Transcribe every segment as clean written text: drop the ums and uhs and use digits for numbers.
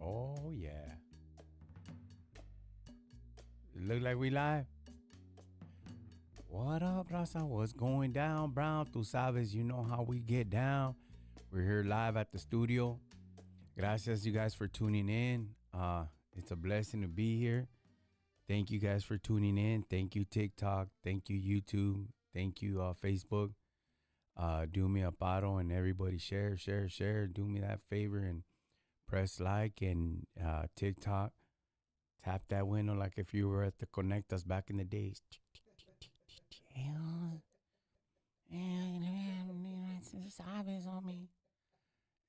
Oh, yeah. It look like we live. What up, Raza? What's going down, Brown? Tu sabes, you know how we get down. We're here live at the studio. Gracias, you guys, for tuning in. It's a blessing to be here. Thank you guys for tuning in. Thank you, TikTok. Thank you, YouTube. Thank you, Facebook. Do me a paro and everybody share. Do me that favor and press like and TikTok. Tap that window like if you were at the Connect Us back in the days. Sabes on me.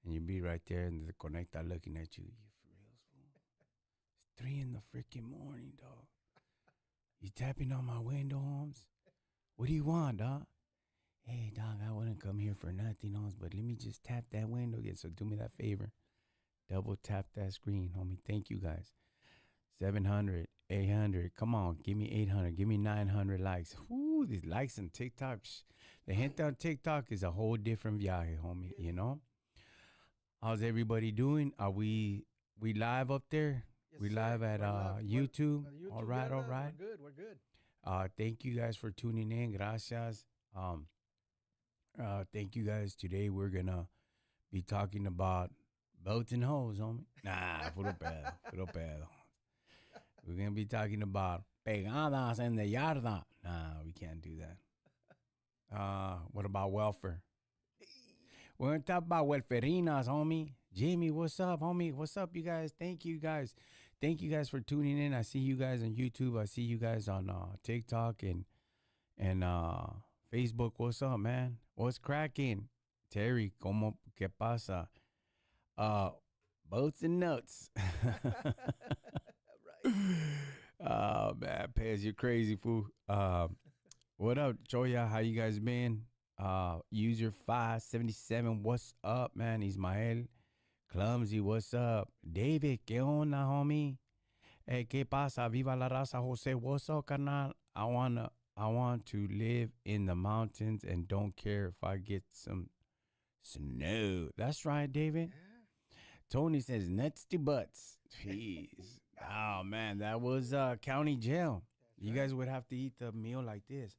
And you'd be right there in the Connecta looking at you. You for real, fool? It's 3 in the freaking morning, dog. You tapping on my window, Holmes? What do you want, dog? Hey, dog, I wouldn't come here for nothing, Holmes, but let me just tap that window again. So do me that favor. Double tap that screen, homie. Thank you, guys. 700, 800. Come on, give me 800. Give me 900 likes. Whoo, these likes on TikTok. The gente on TikTok is a whole different viaje, homie, you know? How's everybody doing? Are we live up there? Yes, we sir. live at YouTube. YouTube. All right, Yeah, all right. We're good. Thank you guys for tuning in. Gracias. Thank you guys. Today we're gonna be talking about boats and hoes, homie. Nah, puro pedo, puro pedo. We're gonna be talking about pegadas en the yarda. Nah, we can't do that. What about welfare? We're gonna talk about welfarinas, homie. Jimmy, what's up, homie? What's up, you guys? Thank you guys. Thank you guys for tuning in. I see you guys on YouTube. I see you guys on TikTok and Facebook. What's up, man? What's cracking? Terry, como que pasa? Boats and nuts. Right. Oh man, Pez, you're crazy, fool. What up, Choya? How you guys been? User 577, what's up, man? Ismael, Clumsy, what's up? David, ¿qué onda, homie? Hey, ¿qué pasa? Viva la raza, Jose. What's up, carnal? I want to live in the mountains and don't care if I get some snow. That's right, David. Yeah. Tony says nuts to butts. Jeez. Oh man, that was county jail. That's You right. guys would have to eat the meal like this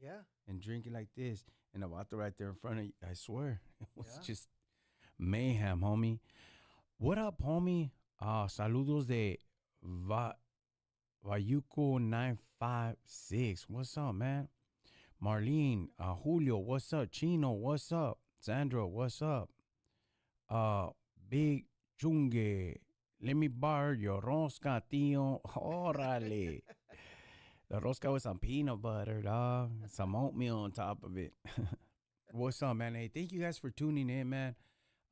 Yeah. and drink it like this. And the water right there in front of you, I swear, it was Yeah. just mayhem, homie. What up, homie? Saludos de Vayuco 956. What's up, man? Marlene, Julio, what's up? Chino, what's up? Sandra, what's up? Big Chungue, let me borrow your rosca, tío. Órale. The rosca with some peanut butter, dog. Some oatmeal on top of it. What's up, man? Hey, thank you guys for tuning in, man.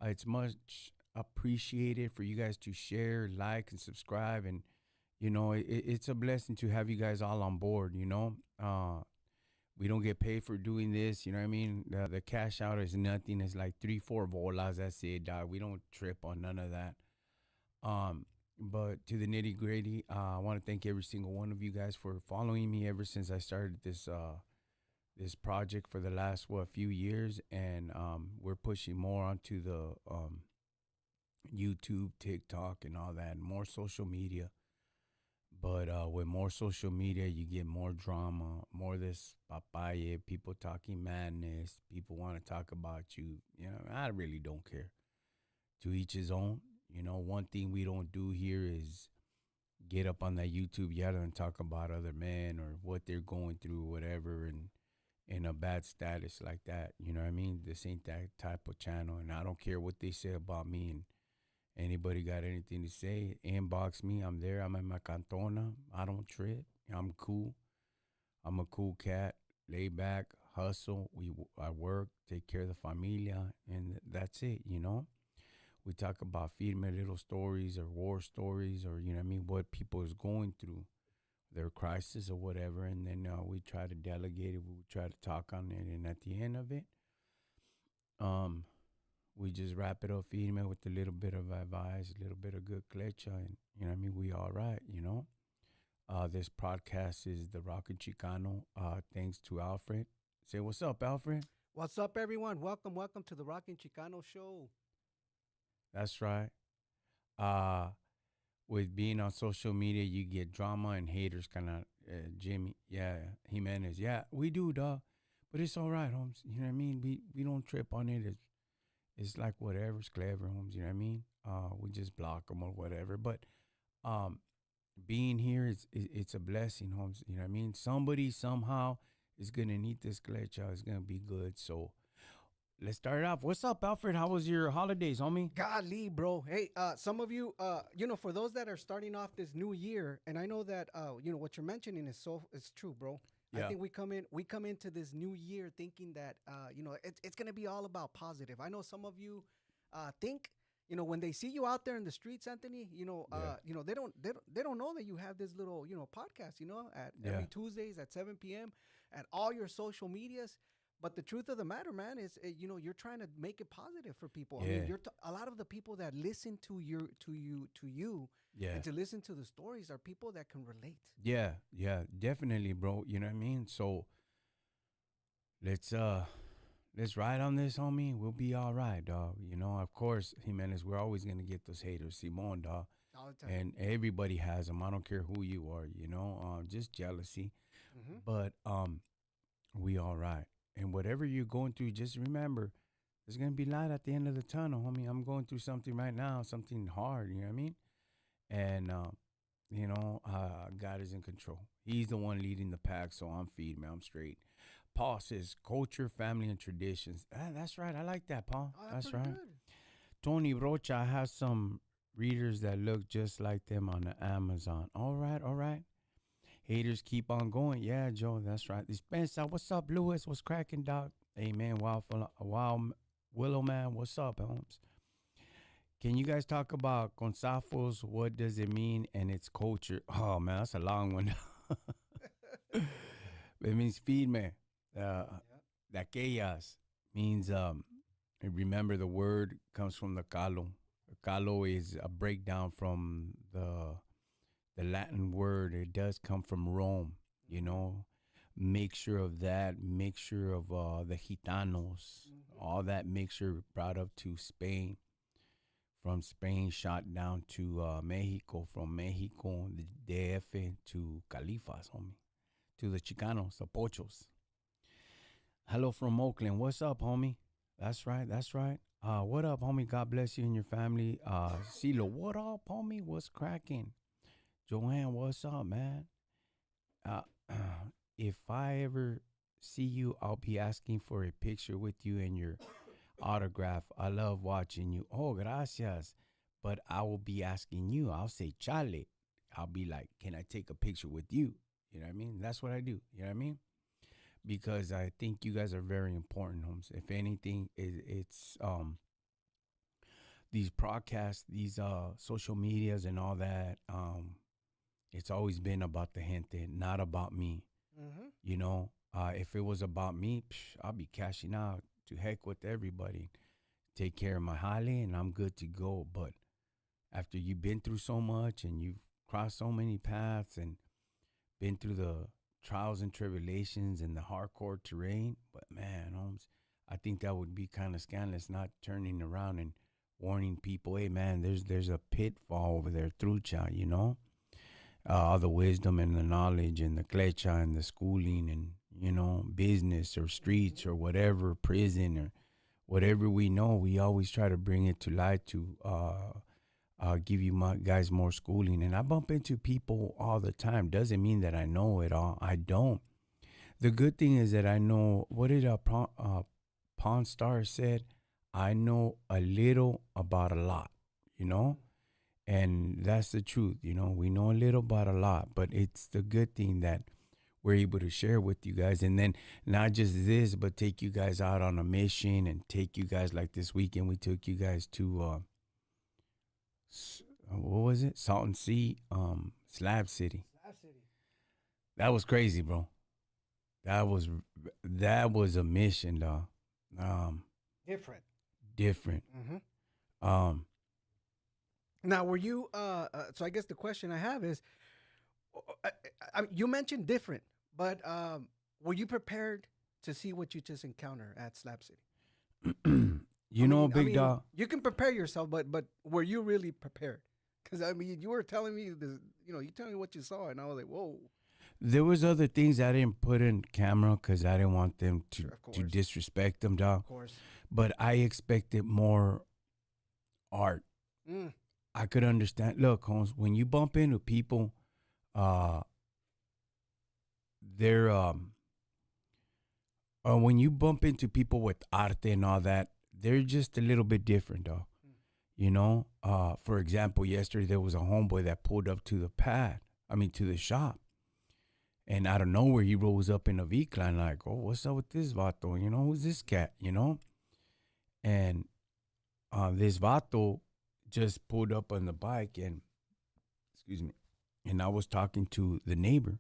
It's much appreciated for you guys to share, like, and subscribe. And, you know, it's a blessing to have you guys all on board, you know. We don't get paid for doing this, you know what I mean? The cash out is nothing. It's like 3-4 bolas, that's it, dog. We don't trip on none of that. But to the nitty gritty, I want to thank every single one of you guys for following me ever since I started this project for the last few years, and we're pushing more onto the YouTube, TikTok, and all that, more social media. But with more social media, you get more drama, more this papaya, people talking madness, people want to talk about you. You know, I really don't care. To each his own. You know, one thing we don't do here is get up on that YouTube yada and talk about other men or what they're going through, whatever, and in a bad status like that. You know what I mean? This ain't that type of channel, and I don't care what they say about me. And anybody got anything to say, inbox me. I'm there. I'm in my cantona. I don't trip. I'm cool. I'm a cool cat. Lay back, hustle. I work, take care of the familia, and that's it, you know? We talk about firme little stories or war stories or, you know what I mean, what people is going through, their crisis or whatever. And then we try to delegate it. We try to talk on it. And at the end of it, we just wrap it up firme with a little bit of advice, a little bit of good clecha. And, you know what I mean, we all right, you know. This podcast is the Rockin Chicano. Thanks to Alfred. Say what's up, Alfred. What's up, everyone? Welcome to the Rockin Chicano show. That's right. uh, with being on social media, you get drama and haters. Kind of Jimmy, yeah, Jimenez, yeah, we do, dog. But it's all right, Holmes. You know what I mean? We don't trip on it. It's like whatever. It's clever, Holmes. You know what I mean? We just block them or whatever. But um, being here it's a blessing, Holmes. You know what I mean? Somebody somehow is gonna need this glitch out. It's gonna be good. So let's start it off. What's up, Alfred? How was your holidays, homie? Golly, bro. Hey, some of you, for those that are starting off this new year, and I know that, what you're mentioning is true, bro. I Yeah, think we come into this new year thinking that, it's gonna be all about positive. I know some of you, think, when they see you out there in the streets, Anthony, yeah, they don't know that you have this little, podcast, at yeah, every Tuesdays at 7 p.m. at all your social medias. But the truth of the matter, man, is you're trying to make it positive for people. I mean, yeah, a lot of the people that listen to you, yeah, and to listen to the stories are people that can relate. yeah, yeah. Definitely, bro. You know what I mean? So let's uh let's ride on this, homie. We'll be all right, dog. You know, of course, Jimenez, we're always gonna get those haters, Simon, dog. All the time. And everybody has them. I don't care who you are, just jealousy. Mm-hmm. But we all right. And whatever you're going through, just remember, there's gonna be light at the end of the tunnel, homie. I'm going through something right now, something hard. You know what I mean? And God is in control. He's the one leading the pack, so I'm feed, man. I'm straight. Paul says culture, family, and traditions. Ah, that's right. I like that, Paul. Oh, that's That's pretty right. good. Tony Rocha has some readers that look just like them on the Amazon. All right, all right. Haters keep on going. Yeah, Joe, that's right. Spencer, what's up, Lewis? What's cracking, Doc? Hey, man, wow, Willow, man, what's up, Holmes? Can you guys talk about consafos? What does it mean and its culture? Oh, man, that's a long one. It means feed me. Uh, Yeah. Aquellas means, remember the word comes from the calo. Calo is a breakdown from the Latin word. It does come from Rome, you Mm-hmm. know. Mixture of that, mixture of the Gitanos, Mm-hmm. all that mixture brought up to Spain. From Spain, shot down to Mexico. From Mexico, the DF to Califas, homie. To the Chicanos, the Pochos. Hello from Oakland. What's up, homie? That's right. That's right. What up, homie? God bless you and your family. CeeLo, what up, homie? What's cracking? Joanne, what's up, man? Uh, if I ever see you, I'll be asking for a picture with you and your autograph. I love watching you. Oh, gracias. But I will be asking you. I'll say, Chale. I'll be like, can I take a picture with you? You know what I mean? That's what I do. You know what I mean? Because I think you guys are very important, Holmes. If anything, it's these podcasts, these social medias and all that. It's always been about the gente, not about me. Mm-hmm. If it was about me, I'll be cashing out to heck with everybody. Take care of my Holly, and I'm good to go. But after you've been through so much and you've crossed so many paths and been through the trials and tribulations and the hardcore terrain, but man, Holmes, I think that would be kind of scandalous not turning around and warning people, hey man, there's a pitfall over there, trucha, all the wisdom and the knowledge and the klecha and the schooling and business or streets or whatever, prison or whatever we know, we always try to bring it to light to give you guys more schooling. And I bump into people all the time. Doesn't mean that I know it all. I don't. The good thing is that I know, what did Pawn Star said? I know a little about a lot, you know? And that's the truth, we know a little about a lot, but it's the good thing that we're able to share with you guys. And then not just this, but take you guys out on a mission and take you guys, like this weekend, we took you guys to, what was it? Salton Sea, Slab City. Slab City. That was crazy, bro. That was, that was a mission, dog. Um, Different. Different. Mm-hmm. Um, Now, were you? So I guess the question I have is, you mentioned different, but were you prepared to see what you just encountered at Slab City? I You know, mean, I big mean, dog. you can prepare yourself, but were you really prepared? Because I mean, you were telling me this, you telling me what you saw, and I was like, whoa, There was other things I didn't put in camera because I didn't want them sure, of to course, disrespect them, dog. of course. But I expected more art. Mm, I could understand. Look, Holmes, when you bump into people, uh, they're when you bump into people with arte and all that, they're just a little bit different, though. mm, You know, for example, yesterday there was a homeboy that pulled up to the pad. I mean, to the shop, and out of nowhere he rose up in a V-Clan like, "Oh, what's up with this vato? You know, who's this cat? You know?" And this vato just pulled up on the bike, and excuse me, and I was talking to the neighbor.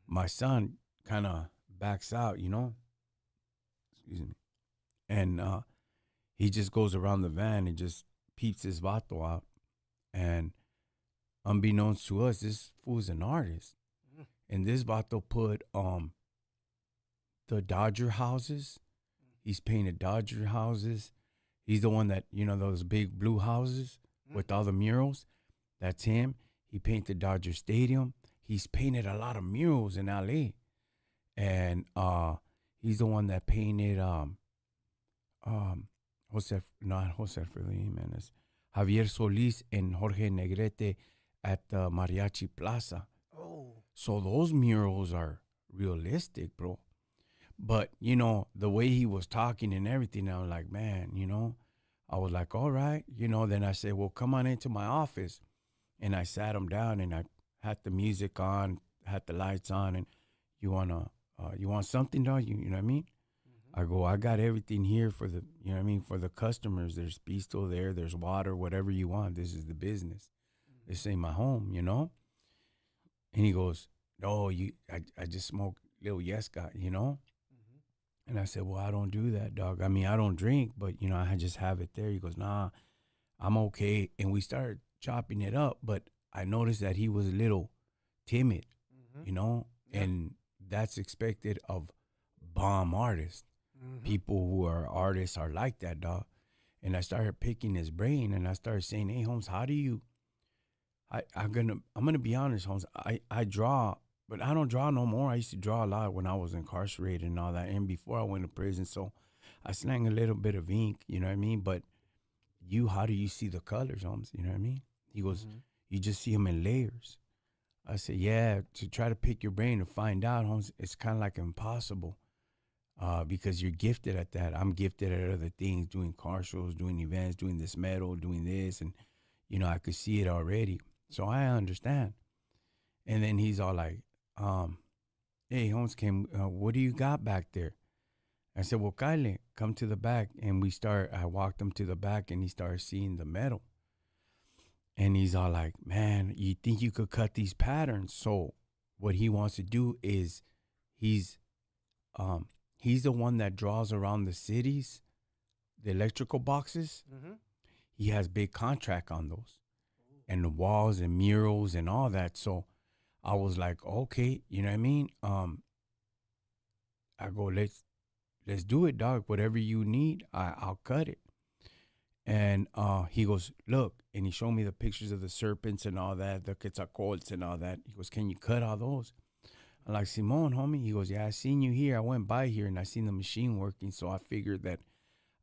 My son kind of backs out, excuse me, and he just goes around the van and just peeps his vato out. And unbeknownst to us, this fool's an artist. mm, And this vato put the Dodger houses. He's painted Dodger houses. He's the one that, those big blue houses mm. with all the murals. That's him. He painted Dodger Stadium. He's painted a lot of murals in LA. And he's the one that painted Jose, not Jose Alfredo Jimenez, Javier Solis and Jorge Negrete at the Mariachi Plaza. Oh, So those murals are realistic, bro. But, the way he was talking and everything, I was like, man, I was like, all right. Then I said, well, come on into my office. And I sat him down and I had the music on, had the lights on. And you want something, dog? You know what I mean? mm-hmm, I go, I got everything here for the, for the customers. There's bistro there, there's water, whatever you want. This is the business. This ain't my home. And he goes, no, I just smoke little Yesca. mm-hmm, And I said, well, I don't do that, dog. I mean, I don't drink, but, I just have it there. He goes, nah, I'm okay. And we started chopping it up, but I noticed that he was a little timid, mm-hmm. Yeah. and that's expected of bomb artists. Mm-hmm. People who are artists are like that, dog. And I started picking his brain and I started saying, hey, Holmes, how do you, I'm gonna be honest, Holmes. I draw, but I don't draw no more. I used to draw a lot when I was incarcerated and all that, and before I went to prison. So I slang a little bit of ink, you know what I mean. But how do you see the colors, Holmes? You know what I mean? He goes, Mm-hmm. you just see them in layers. I said, yeah. To try to pick your brain to find out, Holmes, it's kind of like impossible, because you're gifted at that. I'm gifted at other things, doing car shows, doing events, doing this metal, doing this, and I could see it already. So I understand. And then he's all like, hey, Holmes, what do you got back there? I said, well, Kyle, come to the back. And I walked him to the back and he started seeing the metal. And he's all like, man, you think you could cut these patterns? So what he wants to do is he's the one that draws around the cities, the electrical boxes. Mm-hmm. He has big contract on those and the walls and murals and all that. So I was like, okay, you know what I mean? I go, let's do it, dog. Whatever you need, I'll cut it. And he goes, look, and he showed me the pictures of the serpents and all that, the quetzalcoatls and all that. He goes, can you cut all those? I'm like, Simone, homie. He goes, yeah, I seen you here. I went by here and I seen the machine working, so I figured that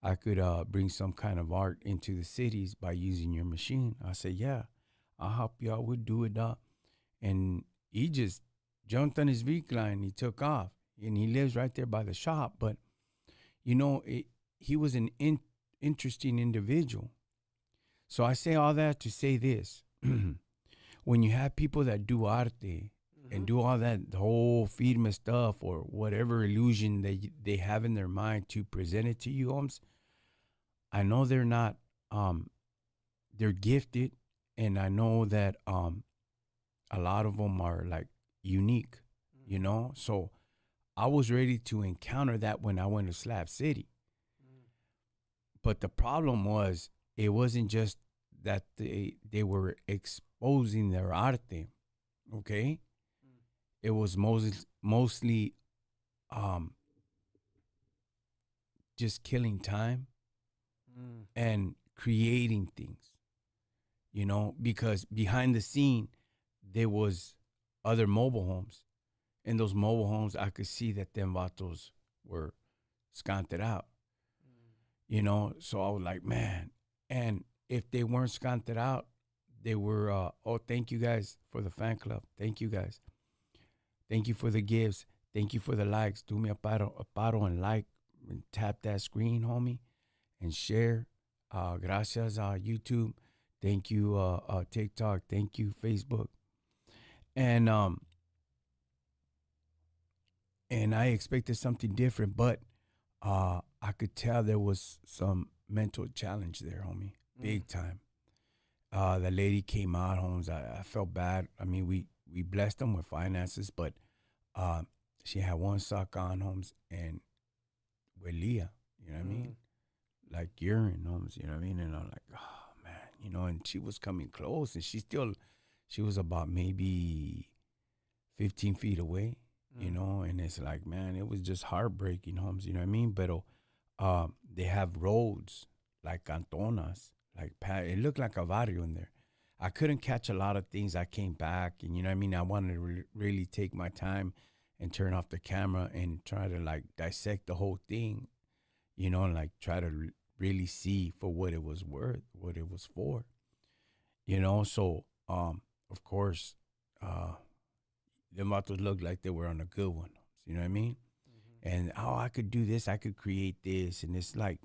I could bring some kind of art into the cities by using your machine. I said, yeah, I'll help you out. We'll do it, dog. And he just jumped on his vehicle and he took off. And he lives right there by the shop. But, he was an interesting individual. So I say all that to say this. When you have people that do arte Mm-hmm. and do all that, the whole firme stuff or whatever illusion they have in their mind to present it to you, Holmes, I know they're not, they're gifted. And I know that a lot of them are like unique, So I was ready to encounter that when I went to Slab City. Mm-hmm. But the problem was, it wasn't just that they were exposing their arte, okay? It was mostly um, just killing time, Mm. and creating things, because behind the scene there was other mobile homes. In those mobile homes, I could see that them vatos were scanted out, So I was like, man. And if they weren't scanted out, they were, oh, thank you guys for the fan club. Thank you guys. Thank you for the gifts. Thank you for the likes. Do me a paro and like and tap that screen, homie, and share. Gracias, YouTube. Thank you, TikTok. Thank you, Facebook. And and I expected something different, but I could tell there was some mental challenge there, homie, Mm. big time. The lady came out, Holmes. I felt bad. I mean, we blessed them with finances, but uh, she had one sock on, Holmes, and huelía, you know what I mean? Mm. Like urine, Holmes, you know what I mean? And I'm like, oh man, and she was coming close, and she was about maybe 15 feet away, Mm. and it's like, man, it was just heartbreaking, Holmes, you know what I mean? But they have roads like cantonas, like it looked like a barrio in there. I couldn't catch a lot of things. I came back, and you know what I mean. I wanted to really take my time and turn off the camera and try to like dissect the whole thing, and like try to really see for what it was worth, what it was for, So, of course, uh, the matos looked like they were on a good one. You know what I mean? Mhm. And I could do this, I could create this, and it's like,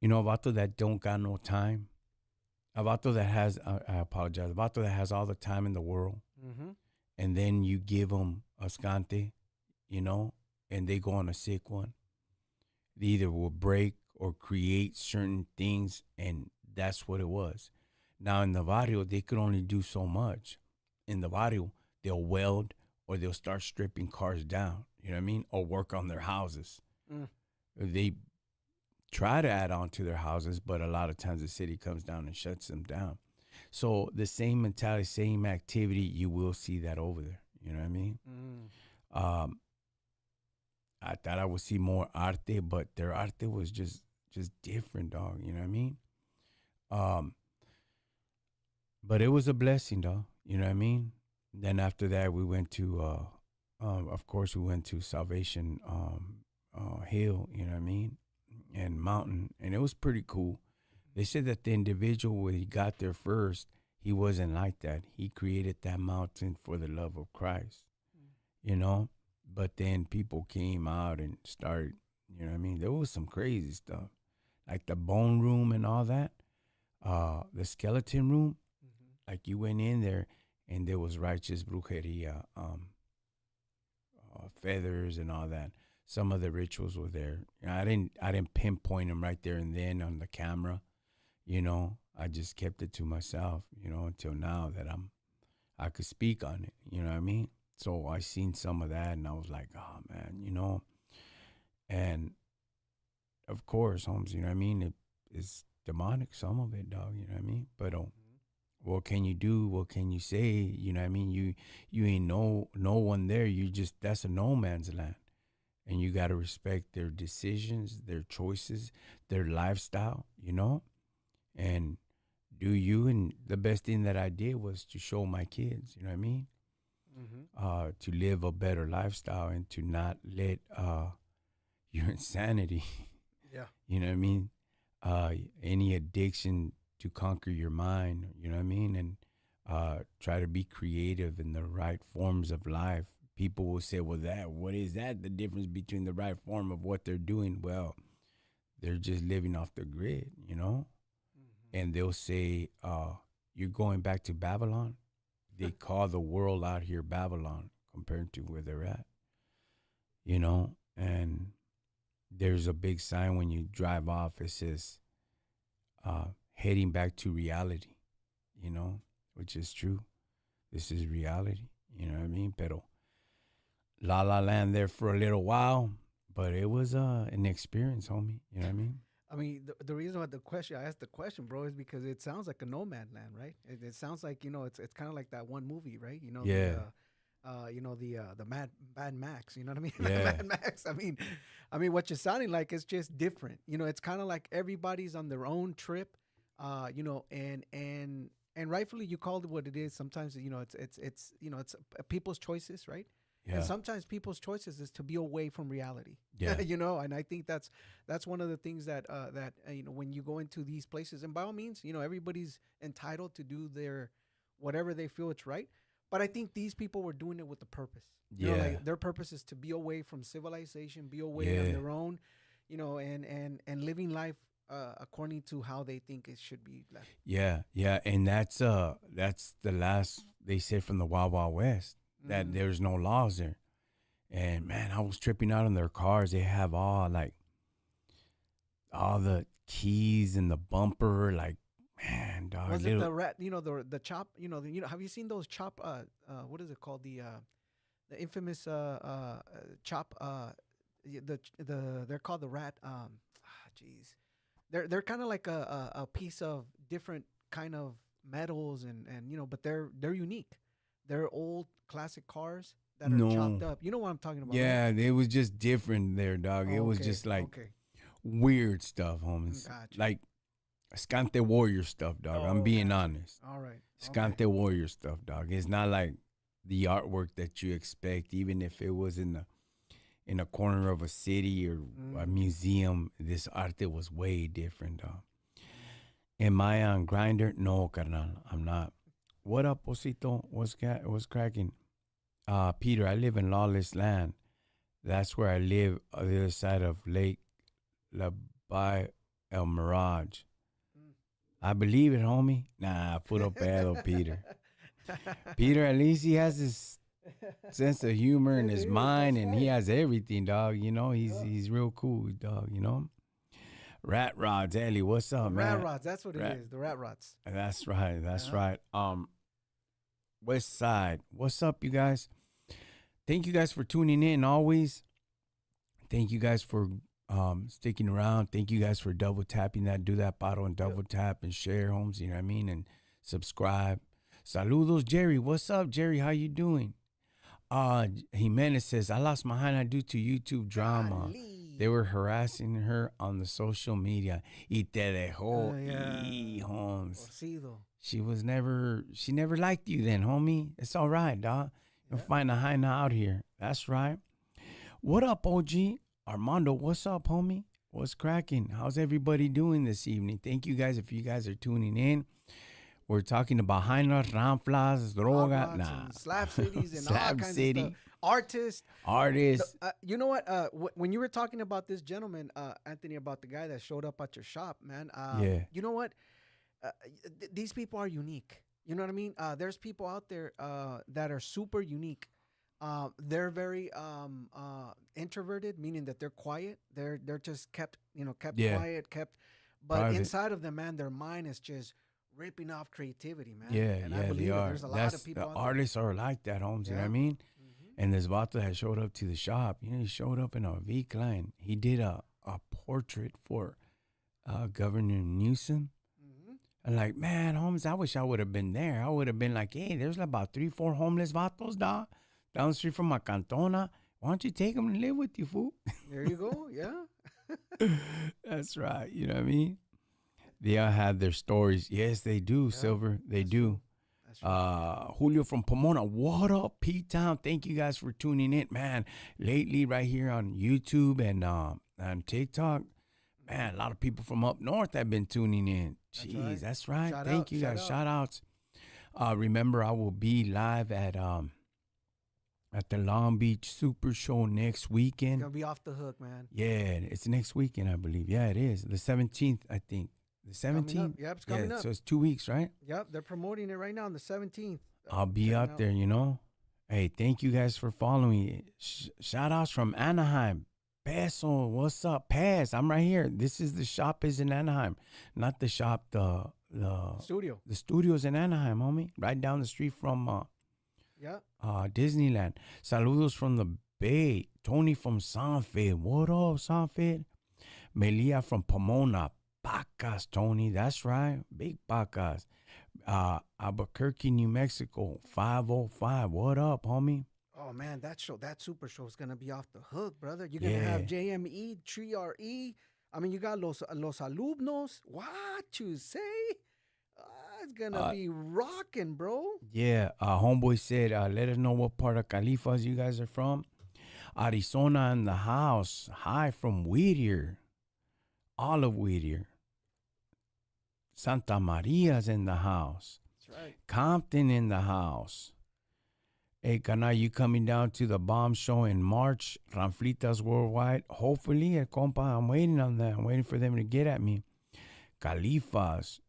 vato that don't got no time, a vato that has, I apologize, a vato that has all the time in the world, Mhm. and then you give them a scante, you know, and they go on a sick one. They either will break or create certain things, and that's what it was. Now in the barrio, they could only do so much. In the barrio, they'll weld or they'll start stripping cars down. You know what I mean? Or work on their houses. Mm. They try to add on to their houses, but a lot of times the city comes down and shuts them down. So the same mentality, same activity, you will see that over there. You know what I mean? Mm. Um, I thought I would see more arte, but their arte was just different, dog. You know what I mean? Um, but it was a blessing, dog. You know what I mean? Then after that, we went to, of course, we went to Salvation Hill. You know what I mean? And Mountain, and it was pretty cool. They said that the individual when he got there first, he wasn't like that. He created that mountain for the love of Christ. You know, but then people came out and started. You know what I mean? There was some crazy stuff, like the bone room and all that. The skeleton room, Mhm. like you went in there and there was righteous brujeria, feathers and all that. Some of the rituals were there. I didn't pinpoint them right there and then on the camera. I just kept it to myself. Until now that I could speak on it. You know what I mean? So I seen some of that and I was like, oh man, And of course, Holmes, you know what I mean? It's demonic, some of it, dog. You know what I mean? But Mhm. what can you do? What can you say? You know what I mean? You ain't no one there. You just that's a no man's land, and you got to respect their decisions, their choices, their lifestyle. And do you. And the best thing that I did was to show my kids. You know what I mean? Mhm. To live a better lifestyle and to not let your insanity, Yeah. you know what I mean? Any addiction to conquer your mind, you know what I mean? And try to be creative in the right forms of life. People will say, well, what is that? The difference between the right form of what they're doing? Well, they're just living off the grid, Mhm. And they'll say, you're going back to Babylon. They call the world out here Babylon compared to where they're at, and there's a big sign when you drive off. It says, heading back to reality, you know, which is true. This is reality, you know what I mean? Pero La La Land there for a little while, but it was an experience, homie. You know what I mean? I mean, the reason why I asked the question, bro, is because it sounds like a nomad land, right? It sounds like it's kind of like that one movie, right? Yeah, the Mad Max. You know what I mean? Yeah. Mad Max. I mean, what you're sounding like is just different. It's kind of like everybody's on their own trip. And rightfully you called it what it is. Sometimes it's people's choices, right? And Yeah. sometimes people's choices is to be away from reality. Yeah. And I think that's one of the things that when you go into these places, and by all means, everybody's entitled to do their whatever they feel it's right. But I think these people were doing it with a purpose. Yeah. Like their purpose is to be away from civilization, be away on Yeah. their own, and living life according to how they think it should be left. Yeah. Yeah. And that's the last they said from the Wild Wild West that Mm. there's no laws there. And man, I was tripping out on their cars. They have all the keys and the bumper, like man, dog, Was it little the rat? The chop. Have you seen those chop? What is it called? The infamous chop. They're called the rat. Jeez, they're kind of like a piece of different kind of metals and but they're unique. They're old classic cars that are no. chopped up. You know what I'm talking about, right? Yeah, it was just different there, dog. It Oh, was okay, just like okay, weird stuff, homies. gotcha. Like Scante Warrior stuff, dog. I'm Oh, being gotcha. honest. All right, okay. Scante Warrior stuff, dog. It's not like the artwork that you expect, even if it was in a corner of a city or a Mm, museum. This arte was way different, dog. Am I on grinder? No, carnal. I'm not. What up, Osito? What's cracking? Peter, I live in lawless land. That's where I live on the other side of Lake La Bay El Mirage. mm. I believe it, homie. Nah, puro pedo, Peter. Peter, at least he has his sense of humor in his mind, That's and he right. has everything, dog. You know, he's Yeah. he's real cool, dog. You know, Rat Rods, Ellie, what's The up, rat man? rods. That's what it Rat, is. The rat rods. that's right, that's Yeah. right. West Side, what's up, you guys? Thank you guys for tuning in always. Thank you guys for sticking around. Thank you guys for double tapping that, do that bottle and Yep. double tap and share, homes. You know what I mean, and subscribe. Saludos, Jerry. What's up, Jerry? How you doing? Jimenez says, I lost my Hannah due to YouTube drama. They Golly. were harassing her on the social media. Y te dejó, Yeah. Holmes. Torcido. She never liked you then, homie. It's all right, dog. You'll Yeah. find a Hannah out here. That's right. What up, OG? Armando, what's up, homie? What's cracking? How's everybody doing this evening? Thank you guys if you guys are tuning in. We're talking about Hannah, Ranflas, Hot Droga. rods Nah. and slap cities and all Slab kinds of City. stuff. Artists. Artists. You know what? When you were talking about this gentleman, Anthony, about the guy that showed up at your shop, man. Yeah. You know what? These people are unique. You know what I mean? There's people out there that are super unique. They're very introverted, meaning that they're quiet. They're just kept Yeah. quiet, kept. But Private. inside of them, man, their mind is just ripping off creativity, man. Yeah, And I yeah, believe they it. are. There's a lot That's of people the out there. artists are like that, Holmes. You know what I Yeah. mean? Mhm. And this Vato had showed up to the shop. You know, he showed up in a V Klein. He did a portrait for Governor Newsom. Mhm. And like, man, Holmes, I wish I would have been there. I would have been like, hey, there's about 3-4 homeless vatos, dog, down the street from my cantona. Why don't you take them to live with you, fool? There you go. Yeah. That's right. You know what I mean? They all have their stories. Yes, they do, Yeah, Silver. They that's do. true. That's true. Julio from Pomona. What up, P-Town? Thank you guys for tuning in. Man, lately right here on YouTube and on TikTok, man, a lot of people from up north have been tuning in. That's Jeez, right. that's right. Shout Thank out, you shout guys. out. Shout outs. Remember, I will be live at the Long Beach Super Show next It's weekend. gonna be off the hook, man. Yeah, it's next weekend, I believe. Yeah, it is. The 17th, I think. The Coming up. 17th? Yep, it's Yeah, coming up. so it's 2 weeks, right? Yep, they're promoting it right now on the 17th. I'll be Check it out there, you know. Hey, thank you guys for following. Shout outs from Anaheim. Peso, what's up? Paz, I'm right here. This is the shop is in Anaheim. Not the shop, the Studio. the studio's in Anaheim, homie. Right down the street from Yeah. Disneyland. Saludos from the Bay. Tony from Sanford. What up, Sanford? Melia from Pomona. Pac pacas, Tony. That's right. Big pacas. Albuquerque, New Mexico, 505. What up, homie? Oh man, that show, that super show is gonna be off the hook, brother. You're gonna have Yeah. JME, Tree RE. I mean, you got los alumnos. What you say? It's gonna Uh, be rocking, bro. yeah. Homeboy said, let us know what part of Califas you guys are from. Arizona in the house. Hi from Whittier. Olive Whittier. Santa Maria's in the house. That's right. Compton in the house. Hey, Cana, you coming down to the bomb show in March? Ranflitas Worldwide. Hopefully, compa, I'm waiting on that. I'm waiting for them to get at me. Califas.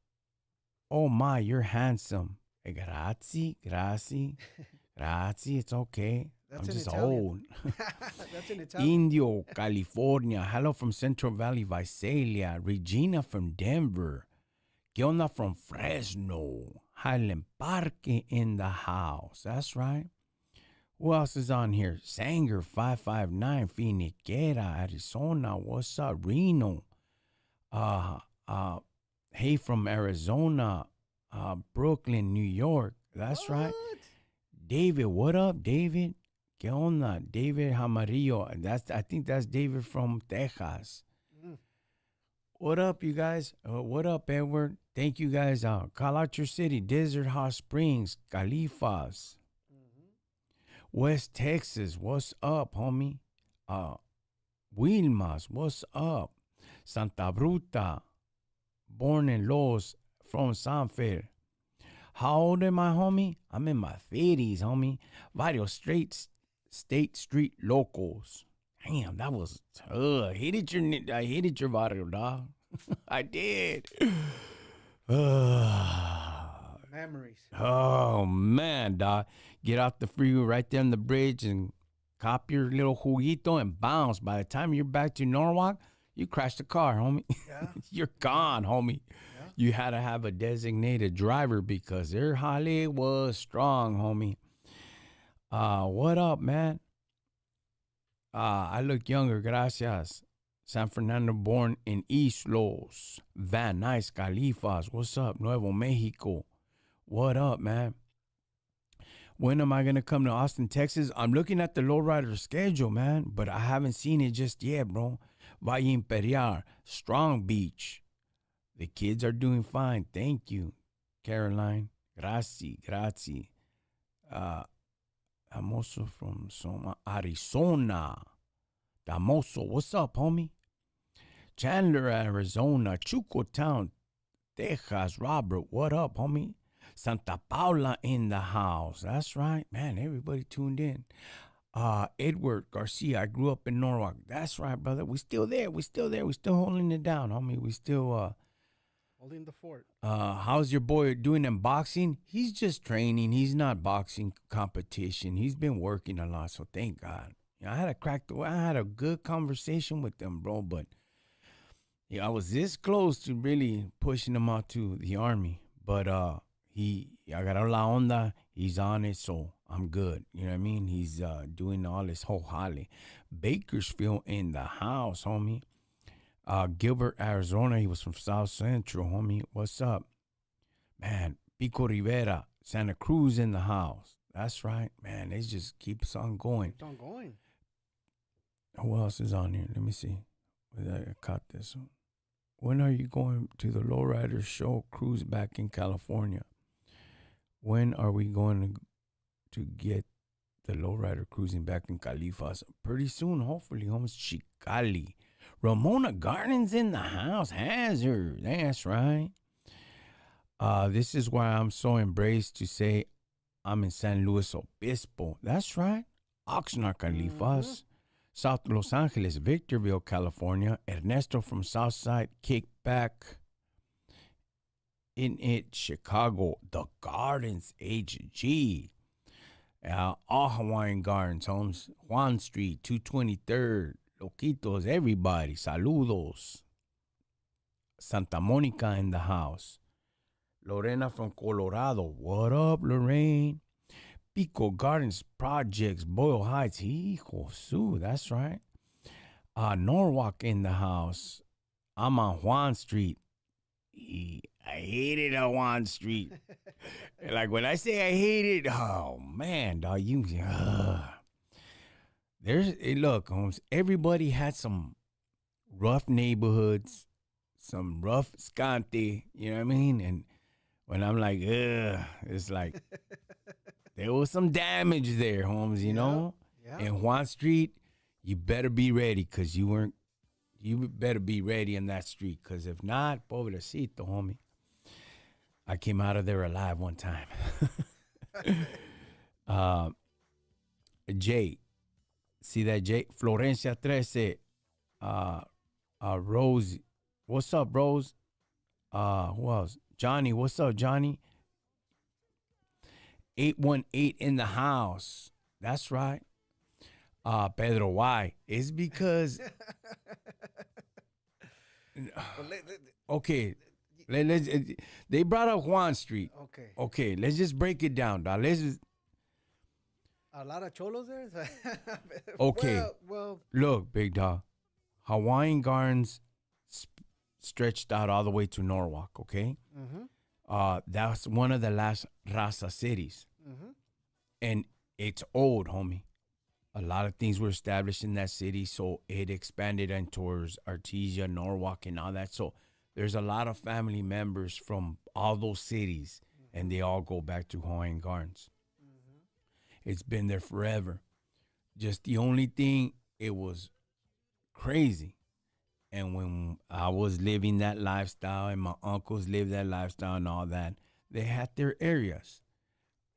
Oh my, you're handsome. Hey, grazie, grazie, grazie. It's okay. I'm That's in just Italian. old. That's in Italian. Indio, California. Hello from Central Valley, Visalia. Regina from Denver. ¿Qué onda from Fresno? Highland Park in the house. That's right. Who else is on here? Sanger 559, Phoenixera, Arizona. What's up? Reno. Uh, uh, hey from Arizona. Brooklyn, New York. That's right. What? David, what up, David? ¿Qué onda? David Jamarillo. I think that's David from Texas. Mm. What up, you guys? What up, Edward? Thank you guys. Call out your city. Desert Hot Springs, Califas. West Texas, what's up, homie? Wilmas, what's up? Santa Bruta, born in Los, from Sanfer. How old am I, homie? I'm in my 30s, homie. Varios State Street locals. Damn, that was tough. I hated your barrio, dog. I did. Memories. Oh man, dog. Get off the freeway right there on the bridge and cop your little juguito and bounce. By the time you're back to Norwalk, you crashed the car, homie. Yeah. You're gone, homie. Yeah. You had to have a designated driver because their Holly was strong, homie. What up, man? I look younger, gracias. San Fernando born in East Los. Van Nuys, Califas. What's up? Nuevo Mexico. What up, man? When am I going to come to Austin, Texas? I'm looking at the lowrider schedule, man, but I haven't seen it just yet, bro. Valle Imperial, Strong Beach. The kids are doing fine. Thank you, Caroline. Grazie, grazie. I'm also from Arizona. Damoso, what's up, homie? Chandler, Arizona. Chucotown, Texas. Robert, what up, homie? Santa Paula in the house. That's right. Man, everybody tuned in. Edward Garcia, I grew up in Norwalk. That's right, brother. We still there. We still there. We still holding it down, homie. We still Holding the fort. how's your boy doing in boxing? He's just training. He's not boxing competition. He's been working a lot, so thank God. I had a good conversation with them, bro, but yeah, I was this close to really pushing him out to the army. But I got a la onda. He's on it, so I'm good. You know what I mean? He's doing all this whole holly. Bakersfield in the house, homie. Gilbert, Arizona. He was from South Central, homie. What's up? Man, Pico Rivera, Santa Cruz in the house. That's right, man. It just keeps on going. It's on going. Who else is on here? Let me see. I caught this one. When are you going to the Lowrider Show cruise back in California? When are we going to get the Lowrider cruising back in Califas? Pretty soon, hopefully. Home's Chicali. Ramona Gardens in the house. Hazard. That's right. This is why I'm so embraced to say I'm in San Luis Obispo. That's right. Oxnard, Califas. South Los Angeles, Victorville, California. Ernesto from Southside, Kickback. In it, Chicago, The Gardens, HG. All Hawaiian Gardens, homes. Juan Street, 223rd. Loquitos, everybody. Saludos. Santa Monica in the house. Lorena from Colorado. What up, Lorraine? Pico Gardens Projects, Boyle Heights. Hijo su, that's right. Norwalk in the house. I'm on Juan Street. hated Juan Street. Like when I say I hate it, oh man, dog, look, Holmes. Everybody had some rough neighborhoods, some rough scante. You know what I mean? And when I'm like, ugh, it's like there was some damage there, Holmes. You Yeah. know, Yeah. and Juan Street, you better be ready because you weren't. You better be ready in that street because if not, pobrecito, homie. I came out of there alive one time. uh, Jay, see that Jay? Florencia 13, Rose. What's up, Rose? Who else? Johnny, what's up, Johnny? 818 in the house. That's right. Pedro, why? It's because Well, okay, let's they brought up Juan Street. okay. Okay, let's just break it down, dog. Let's just A lot of cholos there. okay. Well. Look, big dog. Hawaiian Gardens stretched out all the way to Norwalk. Okay, that's one of the last Raza cities, and it's old, homie. A lot of things were established in that city, so it expanded in towards Artesia, Norwalk, and all that. So there's a lot of family members from all those cities, and they all go back to Hawaiian Gardens. It's been there forever. Just the only thing, it was crazy. And when I was living that lifestyle and my uncles lived that lifestyle and all that, they had their areas.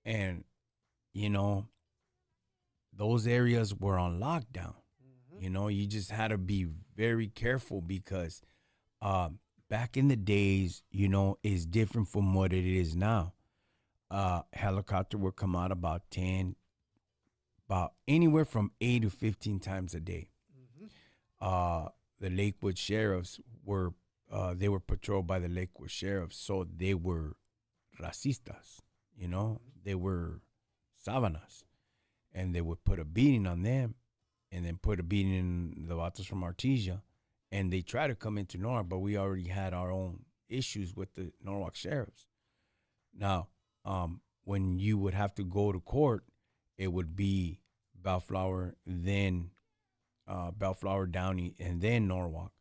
And, you know, those areas were on lockdown. You know, you just had to be very careful because back in the days, you know, is different from what it is now. Helicopter would come out about anywhere from 8 to 15 times a day. The Lakewood sheriffs were they were patrolled by the Lakewood sheriffs, so they were racistas, you know, they were sábanas, and they would put a beating on them, and then put a beating in the vatos from Artesia, and they tried to come into Norwalk, but we already had our own issues with the Norwalk sheriffs. Now, when you would have to go to court, it would be Bellflower, then Bellflower, Downey, and then Norwalk.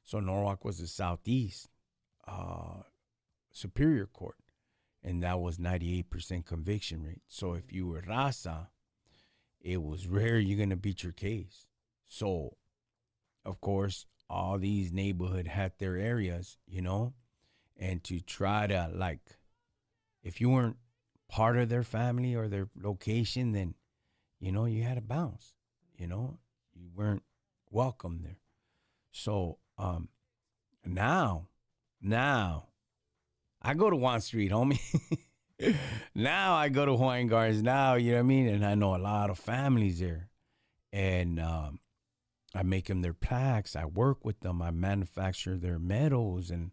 So Norwalk was the southeast Superior Court, and that was 98% conviction rate. So if you were Raza, it was rare you're going to beat your case. So, of course, all these neighborhood had their areas, you know, and to try to, like, if you weren't part of their family or their location, then, you know, you had to bounce, you know, you weren't welcome there. So, now, I go to Juan Street, homie. Now I go to Hawaiian Gardens now, you know what I mean? And I know a lot of families there. And I make them their plaques. I work with them. I manufacture their medals and,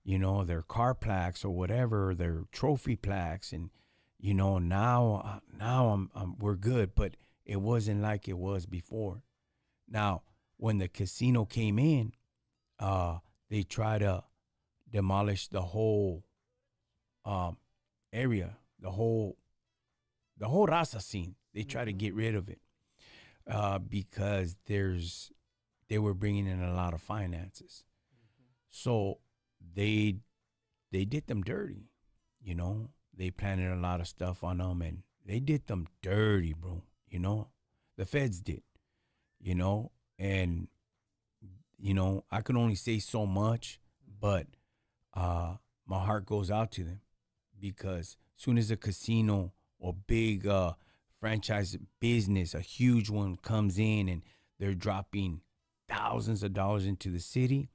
you know, their car plaques or whatever, their trophy plaques. And, you know, now we're good, but it wasn't like it was before. Now, when the casino came in, they try to demolish the whole area, the whole raza scene. They try to get rid of it because they were bringing in a lot of finances. So they did them dirty, you know. They planted a lot of stuff on them, and they did them dirty, bro. You know, the feds did, you know, and you know, I can only say so much, but my heart goes out to them because as soon as a casino or big franchise business, a huge one comes in and they're dropping thousands of dollars into the city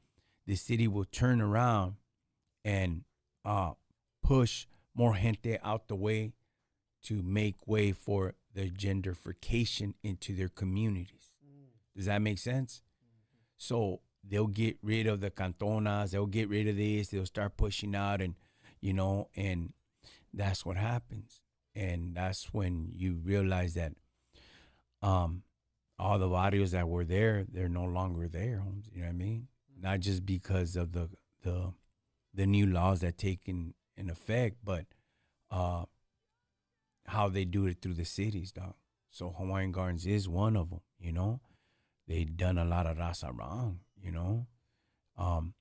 will turn around and push more gente out the way to make way for the gentrification into their communities. Does that make sense? So they'll get rid of the cantonas, they'll get rid of this, they'll start pushing out, and, you know, and that's what happens. And that's when you realize that all the barrios that were there, they're no longer there, you know what I mean? Not just because of the the new laws that take in effect, but uh, how they do it through the cities, dog. So Hawaiian Gardens is one of them. They done a lot of raza wrong. Um,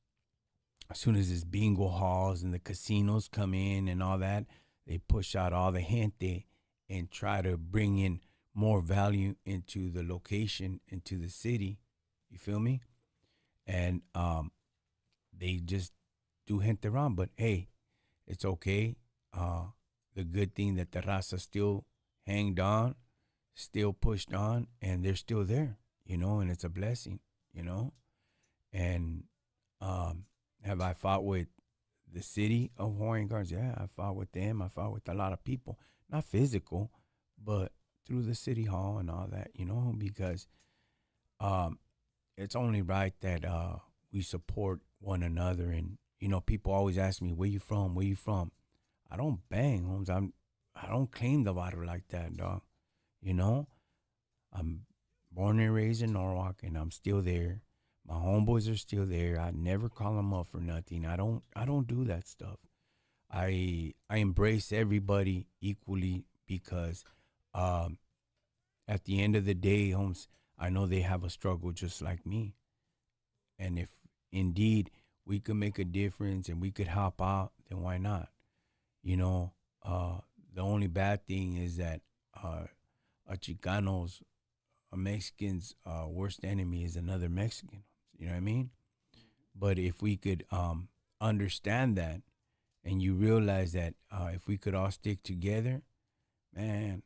as soon as this bingo halls and the casinos come in and all that, they push out all the gente and try to bring in more value into the location, into the city. You feel me? And they just do gente wrong. But hey, it's okay. Uh, the good thing that the raza still hanged on, still pushed on, and they're still there, and it's a blessing, you know. And have I fought with the city of Hawaiian Gardens? Yeah, I fought with them. I fought with a lot of people, not physical, but through the city hall and all that, because um, it's only right that we support one another. And people always ask me, "Where you from? Where you from?" I don't bang, Holmes. I don't claim the water like that, dog. You know, I'm born and raised in Norwalk, and I'm still there. My homeboys are still there. I never call them up for nothing. I don't do that stuff. I embrace everybody equally because um, at the end of the day, Holmes, I know they have a struggle just like me. And if indeed we could make a difference and we could help out, then why not? You know, the only bad thing is that uh, a Chicano's, a Mexican's worst enemy is another Mexican. You know what I mean? But if we could understand that and you realize that if we could all stick together, man,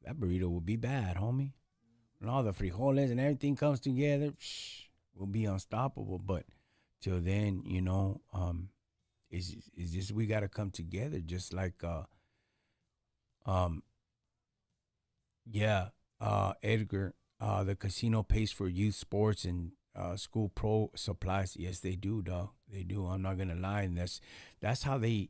that burrito would be bad, homie. When all the frijoles and everything comes together, we'll be unstoppable. But till then, it's just we got to come together, just like um, yeah, Edgar. The casino pays for youth sports and school pro supplies. Yes, they do, dog. They do. I'm not gonna lie, and that's how they.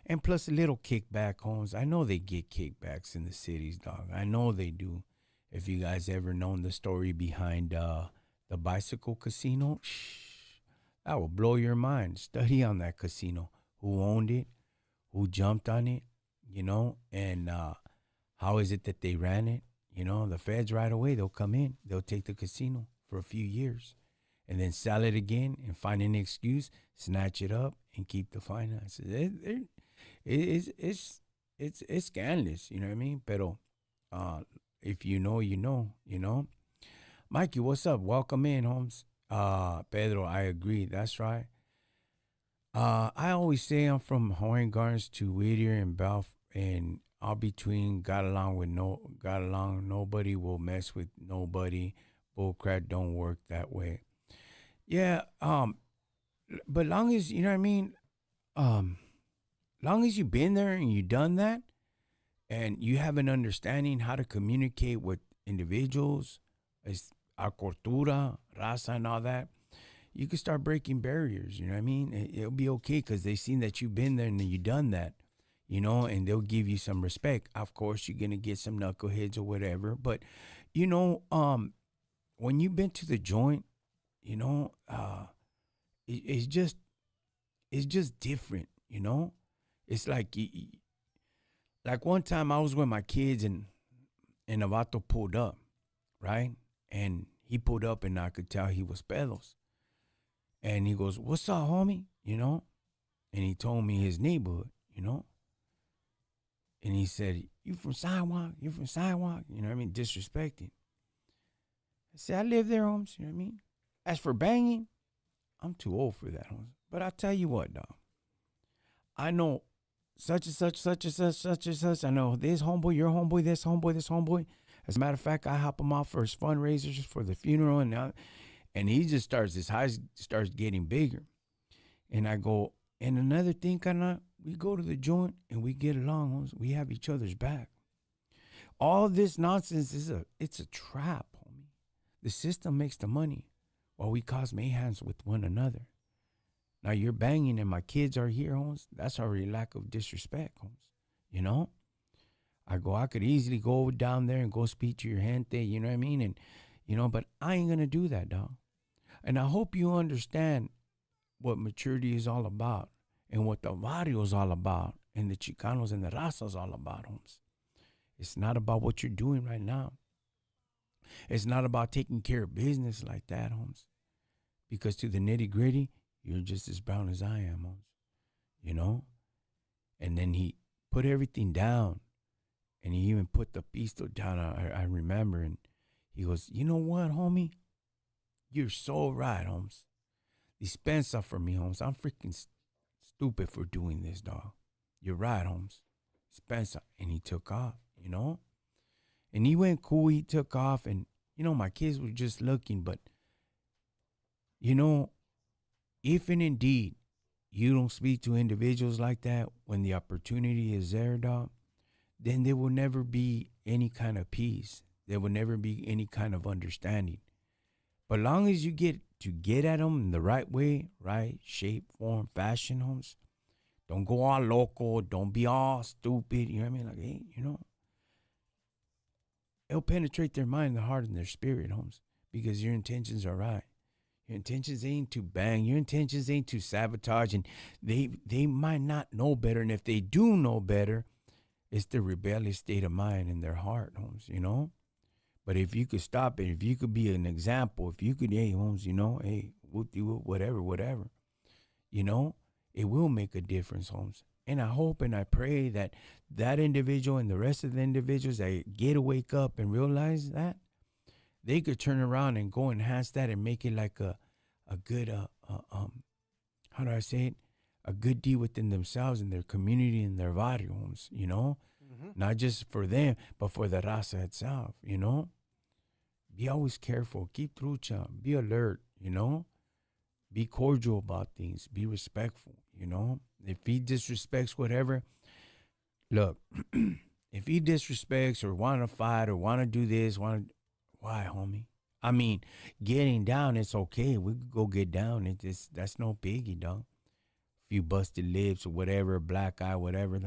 And plus a little kickback, homes. I know they get kickbacks in the cities, dog. I know they do. If you guys ever known the story behind the bicycle casino, that will blow your mind. Study on that casino. Who owned it? Who jumped on it? And how is it that they ran it? The feds right away, they'll come in, they'll take the casino for a few years and then sell it again and find an excuse, snatch it up and keep the finances. It's scandalous, you know what I mean? Pero if you know, you know. Mikey, what's up? Welcome in, Holmes. Pedro, I agree. That's right. I always say I'm from Hawaiian Gardens to Whittier and Belf and all between. Got along. Nobody will mess with nobody. Bullcrap don't work that way. Yeah. But long as you know what I mean. Um, long as you've been there and you done that, and you have an understanding how to communicate with individuals, as our cultura, raza, and all that, you can start breaking barriers. You know what I mean? It'll be okay because they seen that you've been there and you done that. And they'll give you some respect. Of course, you're gonna get some knuckleheads or whatever, but when you've been to the joint, it's just different. It's like one time I was with my kids and Avato pulled up, right? And he pulled up and I could tell he was pedos. And he goes, "What's up, homie?" And he told me his neighborhood, And he said, "You from Sidewalk? You from Sidewalk?" You know what I mean? Disrespecting. I said, "I live there, Holmes." You know what I mean? As for banging, I'm too old for that, Holmes. But I tell you what, dog. I know such and such, such and such, such and such. I know this homeboy, your homeboy, this homeboy, this homeboy. As a matter of fact, I hop him off for his fundraisers for the funeral, and he just starts, his highs starts getting bigger. And I go, and another thing, we go to the joint and we get along. We have each other's back. All this nonsense it's a trap, homie. The system makes the money while we cause mayhems with one another. Now you're banging and my kids are here, Holmes. That's already lack of disrespect, Holmes. I could easily go down there and go speak to your gente, you know what I mean? And, but I ain't going to do that, dog. And I hope you understand what maturity is all about and what the barrio is all about and the Chicanos and the Raza is all about, homes. It's not about what you're doing right now. It's not about taking care of business like that, homes. Because to the nitty gritty, you're just as brown as I am, homes. You know? And then he put everything down. And he even put the pistol down. I remember. And he goes, you know what, homie? You're so right, Holmes. Dispensa for me, Holmes. I'm freaking stupid for doing this, dog. You're right, Holmes. Dispensa. And he took off, you know? And he went cool. He took off. And, you know, my kids were just looking. But, you know, if and indeed you don't speak to individuals like that when the opportunity is there, dog, then there will never be any kind of peace. There will never be any kind of understanding. But long as you get at them in the right way, right shape, form, fashion, homes, don't go all local. Don't be all stupid. You know what I mean? Like, hey, you know, it'll penetrate their mind, their heart, and their spirit, homes, because your intentions are right. Your intentions ain't to bang. Your intentions ain't to sabotage. And they might not know better. And if they do know better, it's the rebellious state of mind in their heart, homes, you know? But if you could stop it, if you could be an example, if you could, hey, Holmes, you know, hey, we'll do it, whatever, you know, it will make a difference, Holmes. And I hope and I pray that that individual and the rest of the individuals that get to wake up and realize that, they could turn around and go enhance that and make it like a good, how do I say it? A good deed within themselves and their community and their barrio, Holmes, you know? Not just for them, but for the raza itself, you know? Be always careful. Keep trucha. Be alert, you know? Be cordial about things. Be respectful, you know? If he disrespects whatever, look, if he disrespects or want to fight or want to do this, why, homie? I mean, getting down, it's okay. We could go get down. That's no biggie, dog. Few busted lips or whatever, black eye, whatever,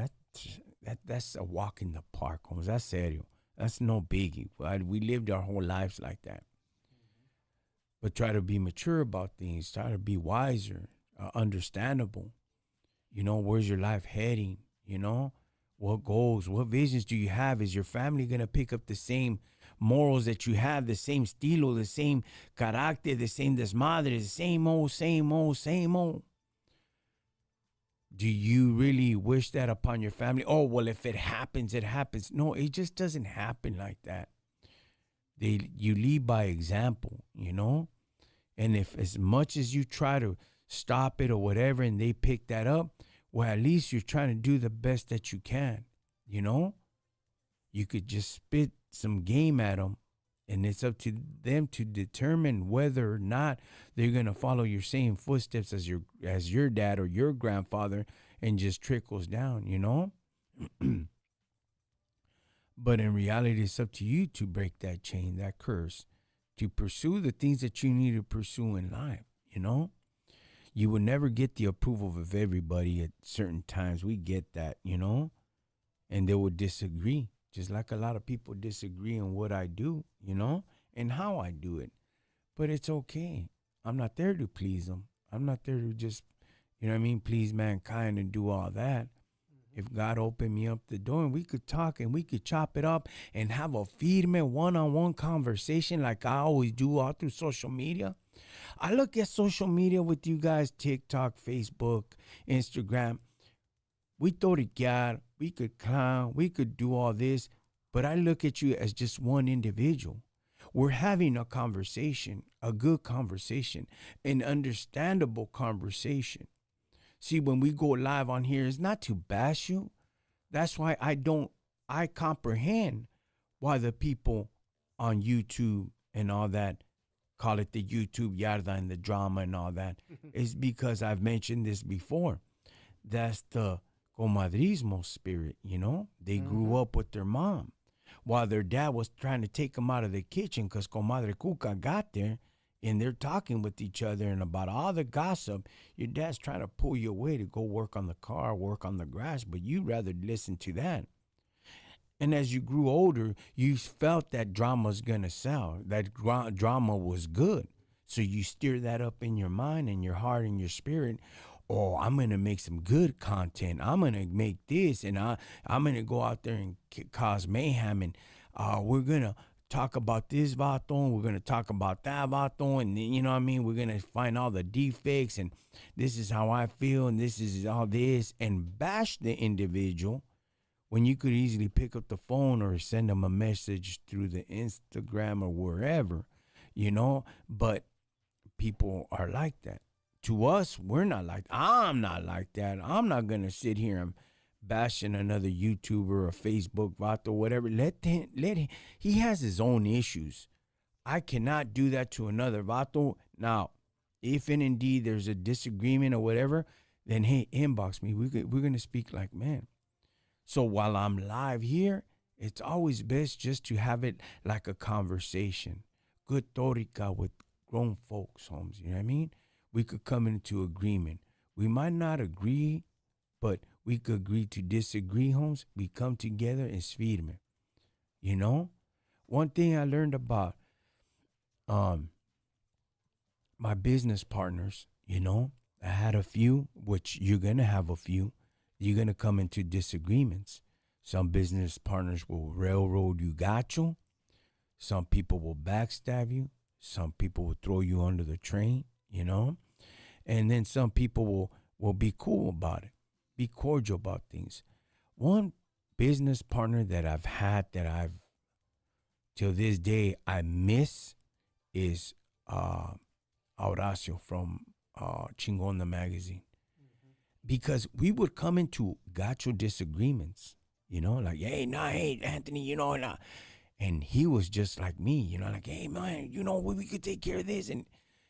that's a walk in the park, homes. That's serio. That's no biggie. We lived our whole lives like that. But try to be mature about things. Try to be wiser, understandable. You know, where's your life heading? You know, what goals, what visions do you have? Is your family going to pick up the same morals that you have, the same estilo, the same carácter, the same desmadre, the same old, same old, same old? Do you really wish that upon your family? Oh, well, if it happens, it happens. No, it just doesn't happen like that. You lead by example, you know? And if as much as you try to stop it or whatever and they pick that up, well, at least you're trying to do the best that you can, you know? You could just spit some game at them, and it's up to them to determine whether or not they're going to follow your same footsteps as your dad or your grandfather, and just trickles down, you know? But in reality, it's up to you to break that chain, that curse, to pursue the things that you need to pursue in life, you know? You will never get the approval of everybody at certain times. We get that, you know? And they will disagree, just like a lot of people disagree on what I do, you know, and how I do it. But it's okay. I'm not there to please them. I'm not there to just, you know what I mean, please mankind and do all that. If God opened me up the door and we could talk and we could chop it up and have a firme one-on-one conversation like I always do all through social media. I look at social media with you guys, TikTok, Facebook, Instagram. We throw together, we could clown, we could do all this, but I look at you as just one individual. We're having a conversation, a good conversation, an understandable conversation. See, when we go live on here, it's not to bash you. That's why I comprehend why the people on YouTube and all that call it the YouTube yarda and the drama and all that. Is because I've mentioned this before. That's the comadrismo spirit, you know? They grew up with their mom while their dad was trying to take them out of the kitchen because Comadre Cuca got there and they're talking with each other and about all the gossip. Your dad's trying to pull you away to go work on the car, work on the grass, but you rather listen to that. And as you grew older, you felt that drama's going to sell. That drama was good. So you steer that up in your mind and your heart and your spirit. Oh, I'm gonna make some good content. I'm gonna make this, and I'm gonna go out there and cause mayhem, and we're gonna talk about this vato, and we're gonna talk about that vato, and then, you know what I mean. We're gonna find all the defects, and this is how I feel, and this is all this, and bash the individual when you could easily pick up the phone or send them a message through the Instagram or wherever, you know. But people are like that. To us, we're not like, I'm not like that. I'm not gonna sit here and bashing another YouTuber or Facebook vato, whatever. Let him. He has his own issues. I cannot do that to another vato. Now, if and indeed there's a disagreement or whatever, then hey, inbox me. We're gonna speak like men. So while I'm live here, it's always best just to have it like a conversation. Good torica with grown folks, Holmes. You know what I mean? We could come into agreement. We might not agree, but we could agree to disagree, Holmes. We come together and firme. You know? One thing I learned about um my business partners, you know, I had a few, which you're gonna have a few. You're gonna come into disagreements. Some business partners will railroad you gacho. Some people will backstab you. Some people will throw you under the train, you know? And then some people will be cool about it, be cordial about things. One business partner that I've had that I've, till this day, I miss is Horacio from Chingon the magazine. Because we would come into gacho disagreements, you know, like, hey, nah, hey, Anthony, you know, nah. And he was just like me, you know, like, hey, man, you know, we could take care of this. And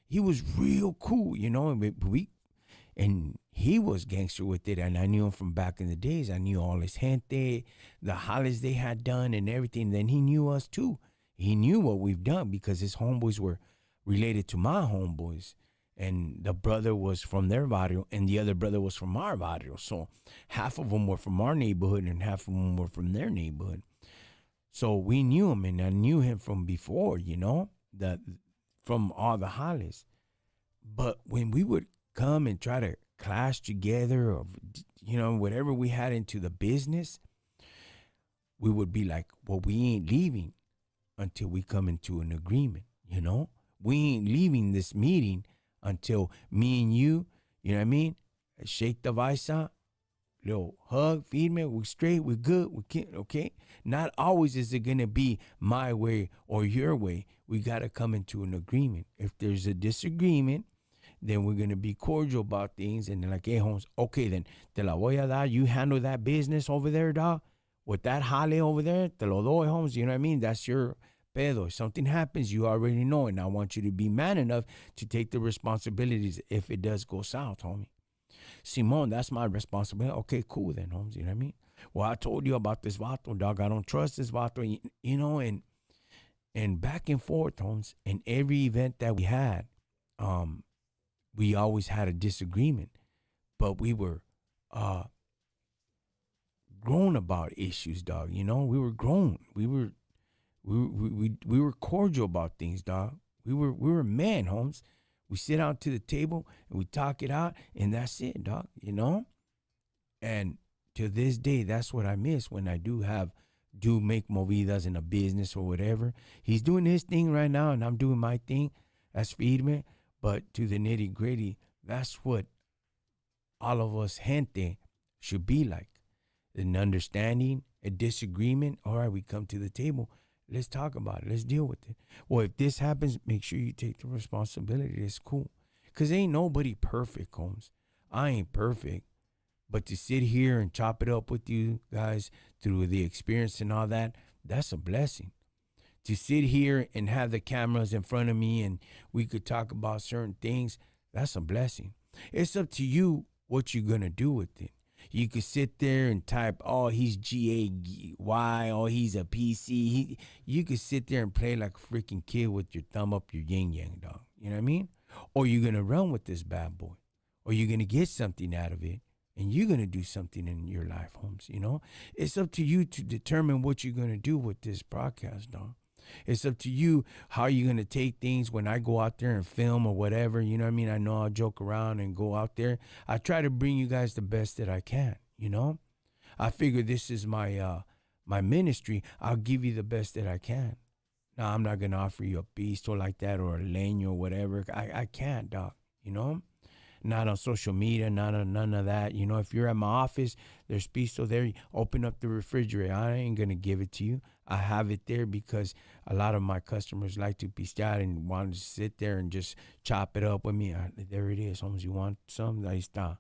he was real cool, you know, and he was gangster with it. And I knew him from back in the days. I knew all his gente, the hollies they had done and everything. Then he knew us too. He knew what we've done because his homeboys were related to my homeboys. And the brother was from their barrio, and the other brother was from our barrio. So half of them were from our neighborhood, and half of them were from their neighborhood. So we knew him, and I knew him from before, you know, from all the hollies. But when we would come and try to clash together, or you know, whatever we had into the business, we would be like, well, we ain't leaving until we come into an agreement, you know? We ain't leaving this meeting until me and you know what I mean? Shake the visa, little hug, feed me, we're straight, we're good, we can't, okay? Not always is it gonna be my way or your way. We gotta come into an agreement. If there's a disagreement, then we're gonna be cordial about things and they're like, hey, Holmes, okay, then te la voy a dar, you handle that business over there, dog. With that jale over there, te lo doy, Holmes, you know what I mean? That's your pedo. If something happens, you already know, and I want you to be man enough to take the responsibilities if it does go south, homie. Simon, that's my responsibility. Okay, cool then, Holmes. You know what I mean? Well, I told you about this vato, dog. I don't trust this vato, you know, and back and forth, Holmes. And every event that we had, we always had a disagreement, but we were grown about issues, dog. You know, we were grown. We were cordial about things, dog. We were men, Holmes. We sit out to the table and we talk it out, and that's it, dog. You know. And to this day, that's what I miss when I do make movidas in a business or whatever. He's doing his thing right now, and I'm doing my thing. That's feeding. But to the nitty gritty, that's what all of us gente should be like. An understanding, a disagreement. All right, we come to the table. Let's talk about it. Let's deal with it. Well, if this happens, make sure you take the responsibility. It's cool. Because ain't nobody perfect, Holmes. I ain't perfect. But to sit here and chop it up with you guys through the experience and all that, that's a blessing. To sit here and have the cameras in front of me and we could talk about certain things, that's a blessing. It's up to you what you're going to do with it. You could sit there and type, oh, he's GAY, oh, he's a PC. You could sit there and play like a freaking kid with your thumb up your yin-yang, dog. You know what I mean? Or you're going to run with this bad boy. Or you're going to get something out of it. And you're going to do something in your life, Holmes, you know? It's up to you to determine what you're going to do with this broadcast, dog. It's up to you how you're going to take things when I go out there and film or whatever. You know what I mean? I know I'll joke around and go out there. I try to bring you guys the best that I can, you know? I figure this is my ministry. I'll give you the best that I can. Now, I'm not going to offer you a pisto like that or a leño or whatever. I can't, dog, you know? Not on social media, not on none of that. You know, if you're at my office, there's pisto there. Open up the refrigerator. I ain't gonna give it to you. I have it there because a lot of my customers like to pistear and want to sit there and just chop it up with me. There it is, Holmes. You want some? Ahí está.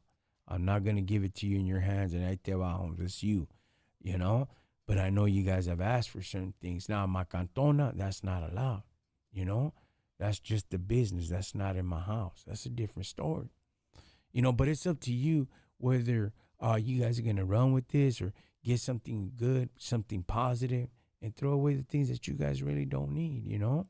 I'm not gonna give it to you in your hands and ahí te va, Holmes. It's you, you know. But I know you guys have asked for certain things. Now, my cantona, that's not allowed. You know, that's just the business. That's not in my house. That's a different story. You know, but it's up to you whether you guys are going to run with this or get something good, something positive, and throw away the things that you guys really don't need, you know?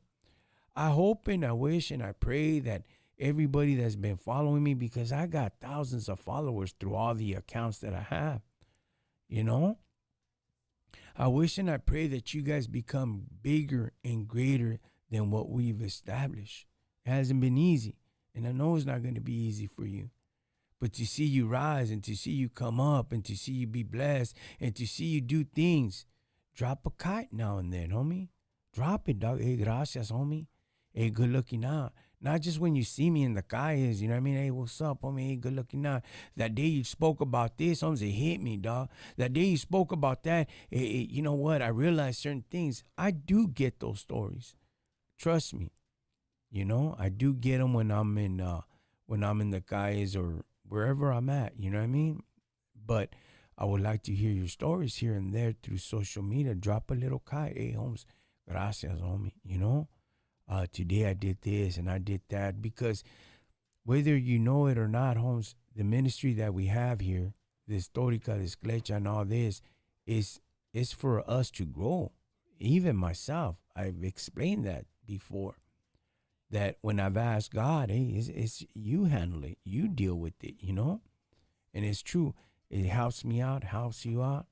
I hope and I wish and I pray that everybody that's been following me, because I got thousands of followers through all the accounts that I have, you know? I wish and I pray that you guys become bigger and greater than what we've established. It hasn't been easy, and I know it's not going to be easy for you. But to see you rise and to see you come up and to see you be blessed and to see you do things, drop a kite now and then, homie. Drop it, dog. Hey, gracias, homie. Hey, good looking out. Not just when you see me in the calles, you know what I mean? Hey, what's up, homie? Hey, good looking out. That day you spoke about this, homie, it hit me, dog. That day you spoke about that, you know what? I realized certain things. I do get those stories. Trust me. You know, I do get them when I'm in the calles or wherever I'm at, you know what I mean? But I would like to hear your stories here and there through social media. Drop a little kite. Hey, Holmes, gracias, homie. You know, today I did this and I did that. Because whether you know it or not, Holmes, the ministry that we have here, this Torica, this Clecha, and all this, is for us to grow. Even myself, I've explained that before. That when I've asked God, hey, it's you handle it, you deal with it, you know? And it's true. It helps me out, helps you out.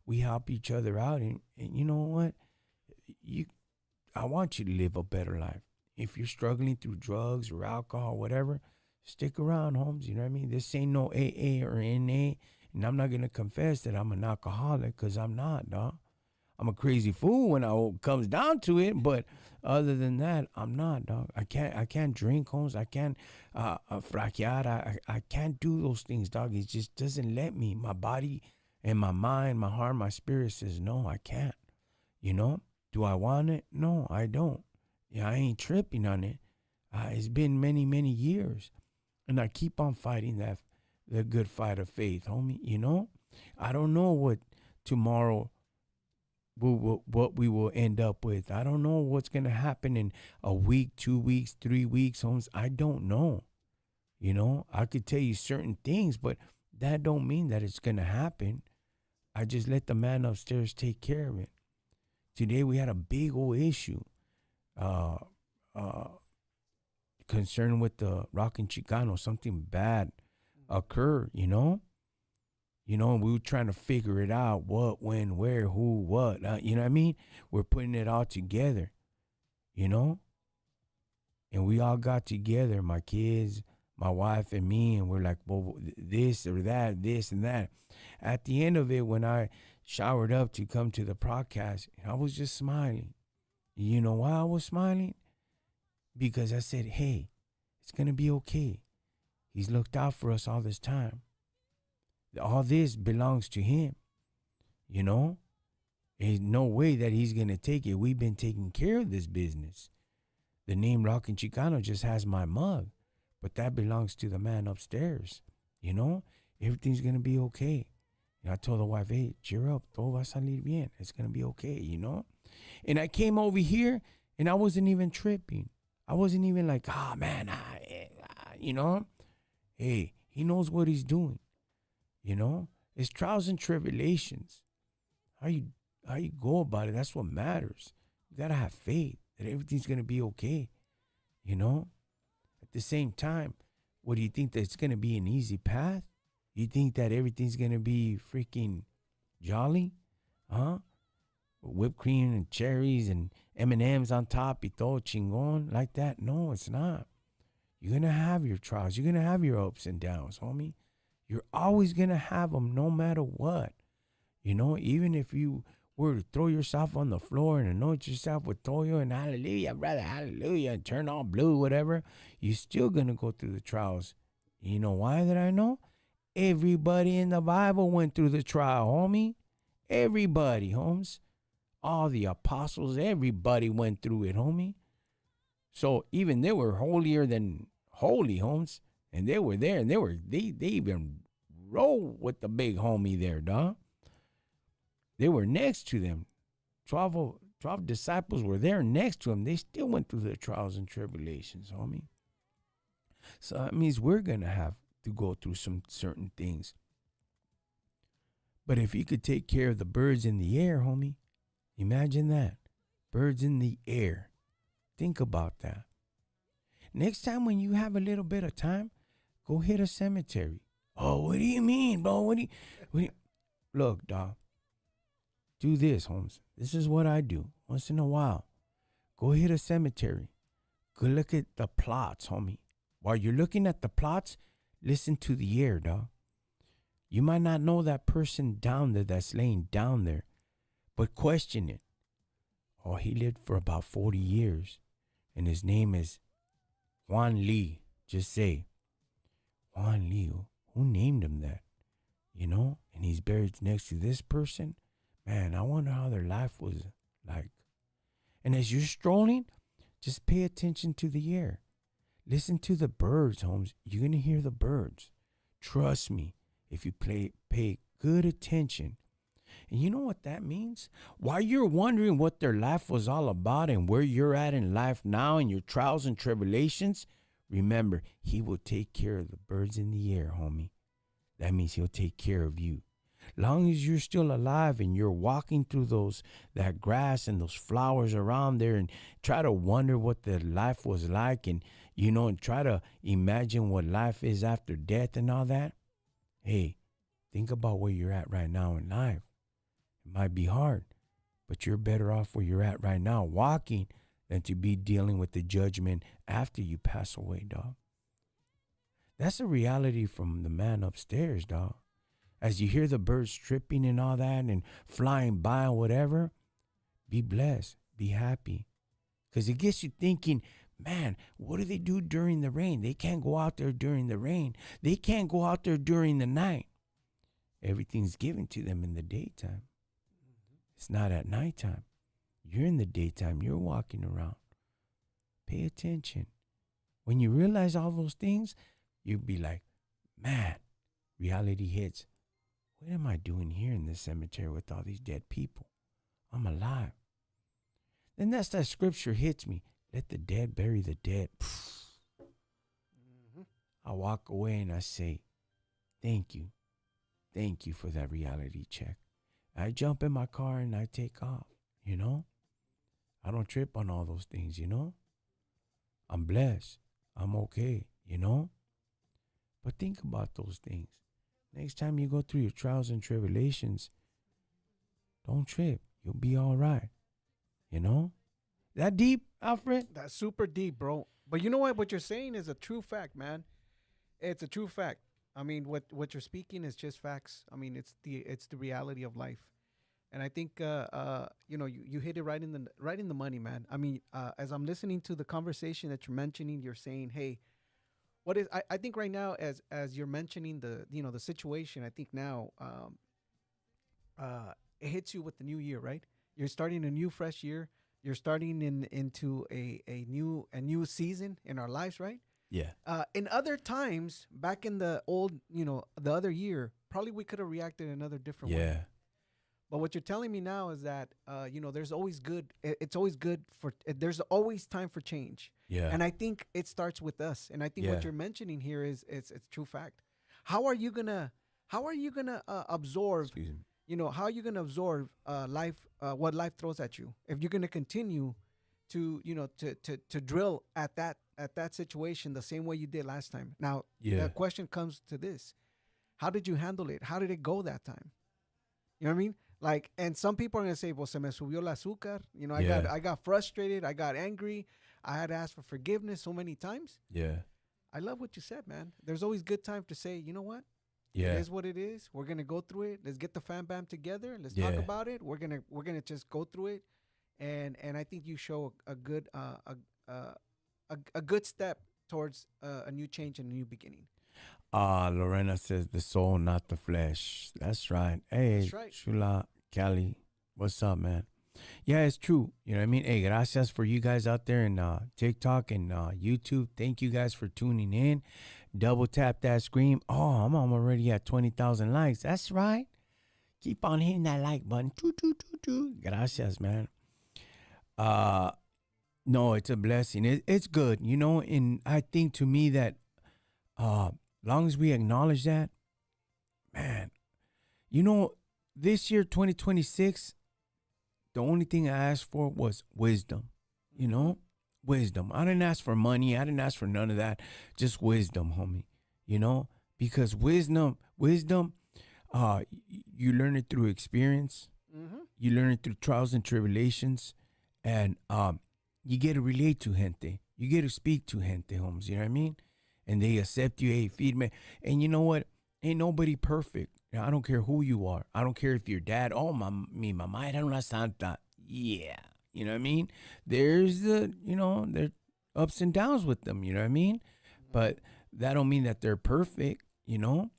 We help each other out. And you know what? I want you to live a better life. If you're struggling through drugs or alcohol, whatever, stick around, Holmes. You know what I mean? This ain't no AA or NA. And I'm not going to confess that I'm an alcoholic because I'm not, dog. I'm a crazy fool when it comes down to it, but other than that, I'm not, dog. I can't drink, Holmes. I can't fraquear. I can't do those things, dog. It just doesn't let me. My body and my mind, my heart, my spirit says, no, I can't. You know? Do I want it? No, I don't. Yeah, I ain't tripping on it. It's been many, many years. And I keep on fighting the good fight of faith, homie. You know? I don't know what tomorrow what we will end up with. I don't know what's going to happen in a week, 2 weeks, 3 weeks, Holmes. I don't know. You know, I could tell you certain things, but that don't mean that it's going to happen. I just let the man upstairs take care of it. Today we had a big old issue uh, uh, concerned with the Rockin Chicano. Something bad occurred, you know? You know, we were trying to figure it out, what, when, where, who, what. You know what I mean? We're putting it all together, you know? And we all got together, my kids, my wife, and me, and we're like, well, this or that, this and that. At the end of it, when I showered up to come to the podcast, I was just smiling. You know why I was smiling? Because I said, hey, it's going to be okay. He's looked out for us all this time. All this belongs to him, you know? There's no way that he's going to take it. We've been taking care of this business. The name Rockin Chicano just has my mug, but that belongs to the man upstairs, you know? Everything's going to be okay. And I told the wife, hey, cheer up. Todo va a salir bien. It's going to be okay, you know? And I came over here, and I wasn't even tripping. I wasn't even like, man, you know? Hey, he knows what he's doing. You know, it's trials and tribulations. How you go about it, that's what matters. You gotta have faith that everything's gonna be okay. You know? At the same time, what do you think, that it's gonna be an easy path? You think that everything's gonna be freaking jolly? Huh? with whipped cream and cherries and M&Ms on top y todo chingon like that. No, it's not. You're going to have your trials. You're going to have your ups and downs, homie. You're always going to have them no matter what. You know, even if you were to throw yourself on the floor and anoint yourself with toyo and hallelujah, brother, hallelujah, and turn all blue, whatever, you're still going to go through the trials. You know why that I know? Everybody in the Bible went through the trial, homie. Everybody, Holmes. All the apostles, everybody went through it, homie. So even they were holier than holy, Holmes. And they were there and they even roll with the big homie there, dog. They were next to them. 12 disciples were there next to him. They still went through the trials and tribulations, homie. So that means we're going to have to go through some certain things. But if you could take care of the birds in the air, homie, imagine that. Birds in the air. Think about that. Next time when you have a little bit of time, go hit a cemetery. Oh, what do you mean, bro? What do you... Look, dog. Do this, Holmes. This is what I do once in a while. Go hit a cemetery. Go look at the plots, homie. While you're looking at the plots, listen to the air, dog. You might not know that person down there that's laying down there, but question it. Oh, he lived for about 40 years, and his name is Juan Lee. Just say, Juan Lee, who named him that? You know, and he's buried next to this person. Man, I wonder how their life was like. And as you're strolling, just pay attention to the air. Listen to the birds, Holmes. You're going to hear the birds. Trust me, if you pay good attention. And you know what that means? While you're wondering what their life was all about and where you're at in life now and your trials and tribulations, remember, he will take care of the birds in the air, homie. That means he'll take care of you. Long as you're still alive and you're walking through that grass and those flowers around there and try to wonder what their life was like and, you know, and try to imagine what life is after death and all that. Hey, think about where you're at right now in life. It might be hard, but you're better off where you're at right now walking than to be dealing with the judgment after you pass away, dog. That's a reality from the man upstairs, dog. As you hear the birds tripping and all that and flying by and whatever, be blessed, be happy. Because it gets you thinking, man, what do they do during the rain? They can't go out there during the rain. They can't go out there during the night. Everything's given to them in the daytime. It's not at nighttime. You're in the daytime. You're walking around. Pay attention. When you realize all those things, you'll be like, man, reality hits. What am I doing here in this cemetery with all these dead people? I'm alive. Then that's that scripture hits me. Let the dead bury the dead. Mm-hmm. I walk away and I say, thank you. Thank you for that reality check. I jump in my car and I take off, you know? I don't trip on all those things, you know? I'm blessed. I'm okay, you know? But think about those things. Next time you go through your trials and tribulations, don't trip. You'll be all right. You know? That deep, Alfred? That's super deep, bro. But you know what? What you're saying is a true fact, man. It's a true fact. I mean, what you're speaking is just facts. I mean, it's the reality of life. And I think you know, you hit it right in the money, man. I mean, as I'm listening to the conversation that you're mentioning, you're saying, hey, what is I think right now as you're mentioning the situation, I think now it hits you with the new year, right? You're starting a new fresh year. You're starting into a new season in our lives, right? Yeah. In other times, back in the old, the other year, probably we could have reacted another different way. Yeah. But what you're telling me now is that, there's always good. It's always good there's always time for change. Yeah. And I think it starts with us. And I think what you're mentioning here is it's true fact. How are you gonna absorb? Excuse me. How are you gonna absorb life? What life throws at you? If you're gonna continue to to drill at that situation the same way you did last time. Now, the question comes to this: how did you handle it? How did it go that time? You know what I mean? Like, and some people are gonna say, "Well, se me subió el azúcar." You know, Yeah. I got frustrated, I got angry, I had to ask for forgiveness so many times. Yeah. I love what you said, man. There's always good time to say, you know what? It Yeah. is what it is. We're gonna go through it. Let's get the fam bam together. Let's talk Yeah. about it. We're gonna just go through it, and I think you show a good a good step towards a new change and a new beginning. Lorena says the soul, not the flesh. That's right. Hey, That's right. Shula, Cali, what's up, man? Yeah, it's true. You know what I mean? Hey, gracias for you guys out there in TikTok and YouTube. Thank you guys for tuning in. Double tap that screen. Oh, I'm already at 20,000 likes. That's right. Keep on hitting that like button. Toot, toot, toot, toot. Gracias, man. Uh, no, it's a blessing. It's good, you know. And I think to me that, long as we acknowledge that, man, you know, this year 2026, the only thing I asked for was wisdom. You know, wisdom. I didn't ask for money. I didn't ask for none of that. Just wisdom, homie. You know, because wisdom, you learn it through experience. Mm-hmm. You learn it through trials and tribulations, and you get to relate to gente. You get to speak to gente, homes. You know what I mean? And they accept you. Hey, feed me. And you know what? Ain't nobody perfect. I don't care who you are. I don't care if your dad. Oh, mi mamá era una santa. Yeah, you know what I mean. There's there's ups and downs with them. You know what I mean. But that don't mean that they're perfect. You know.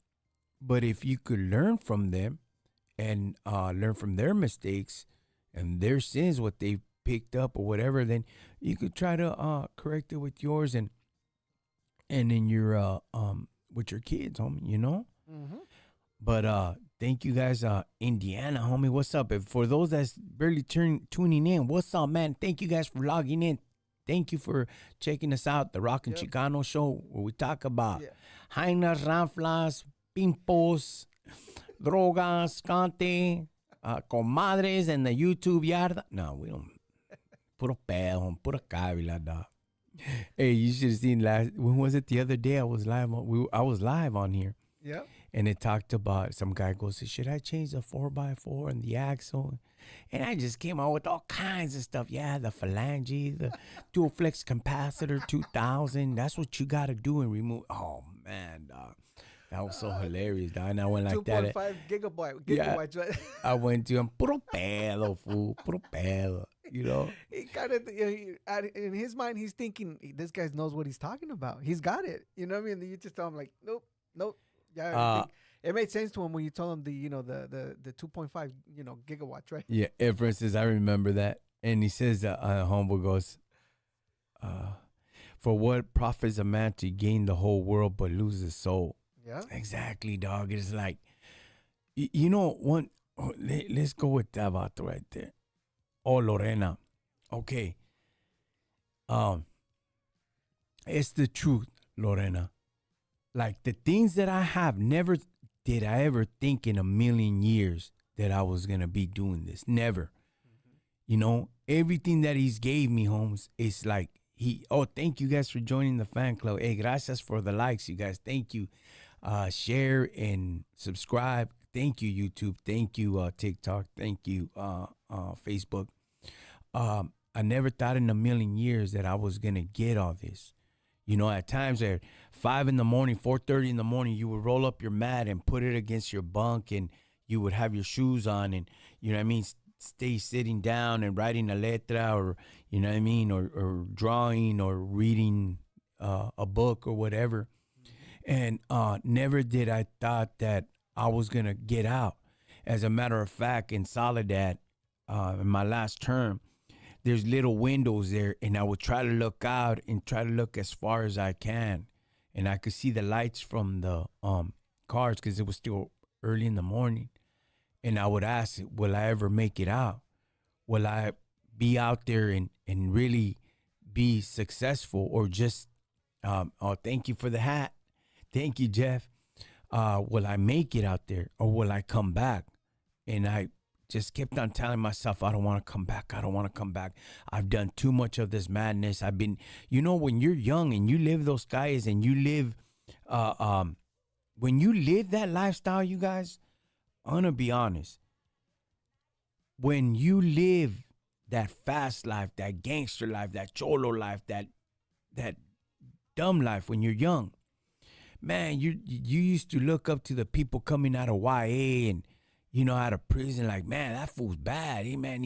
But if you could learn from them and learn from their mistakes and their sins, what they picked up or whatever, then you could try to correct it with yours and in your with your kids, homie. You know. Mm-hmm. But thank you guys, Indiana, homie. What's up? And for those that's barely tuning in, what's up, man? Thank you guys for logging in. Thank you for checking us out, the Rockin Yep. Chicano show, where we talk about Yeah. jainas, ranflas, pimpos, drogas, cante, comadres, and the YouTube yarda. No, we don't. Puro pedo, puro cabila, dog. Hey, you should have seen last. When was it? The other day, I was live on. I was live on here. Yep. And it talked about, some guy goes, should I change the 4x4 and the axle? And I just came out with all kinds of stuff. Yeah, the phalange, the dual flex capacitor 2000. That's what you got to do and remove. Oh, man, dog. That was so hilarious, dog. And I went like that. 2.5 Yeah. gigawatts. Right? I went to him, puro pedo, fool, puro pedo, you know? He kind of in his mind, he's thinking this guy knows what he's talking about. He's got it. You know what I mean? You just tell him like, nope, nope. Yeah, it made sense to him when you told him the 2.5 gigawatts, right? Yeah, for instance, I remember that. And he says, homeboy goes, for what profits a man to gain the whole world but lose his soul? Yeah. Exactly, dog. It's like, you know, let's go with that vato right there. Oh, Lorena. Okay. It's the truth, Lorena. Like, the things that I have, never did I ever think in a million years that I was going to be doing this. Never. You know, everything that he's gave me, Holmes, it's like thank you guys for joining the fan club. Hey, gracias for the likes, you guys. Thank you. Share and subscribe. Thank you, YouTube. Thank you, TikTok. Thank you, Facebook. I never thought in a million years that I was going to get all this. You know, at times at 5 in the morning, 4:30 in the morning, you would roll up your mat and put it against your bunk, and you would have your shoes on, and you know what I mean, stay sitting down and writing a letra, or you know what I mean, or drawing or reading a book or whatever. And never did I thought that I was gonna get out. As a matter of fact, in Soledad, in my last term, there's little windows there, and I would try to look out and try to look as far as I can, and I could see the lights from the cars because it was still early in the morning. And I would ask, will I ever make it out? Will I be out there and really be successful, or just thank you for the hat, thank you, Jeff. Will I make it out there, or will I come back? And I just kept on telling myself, I don't want to come back. I don't want to come back. I've done too much of this madness. I've been, you know, when you're young and you live those guys and you live, when you live that lifestyle, you guys, I'm going to be honest. when you live that fast life, that gangster life, that cholo life, that dumb life when you're young, man, you used to look up to the people coming out of YA and out of prison, like, man, that fool's bad. Hey, man,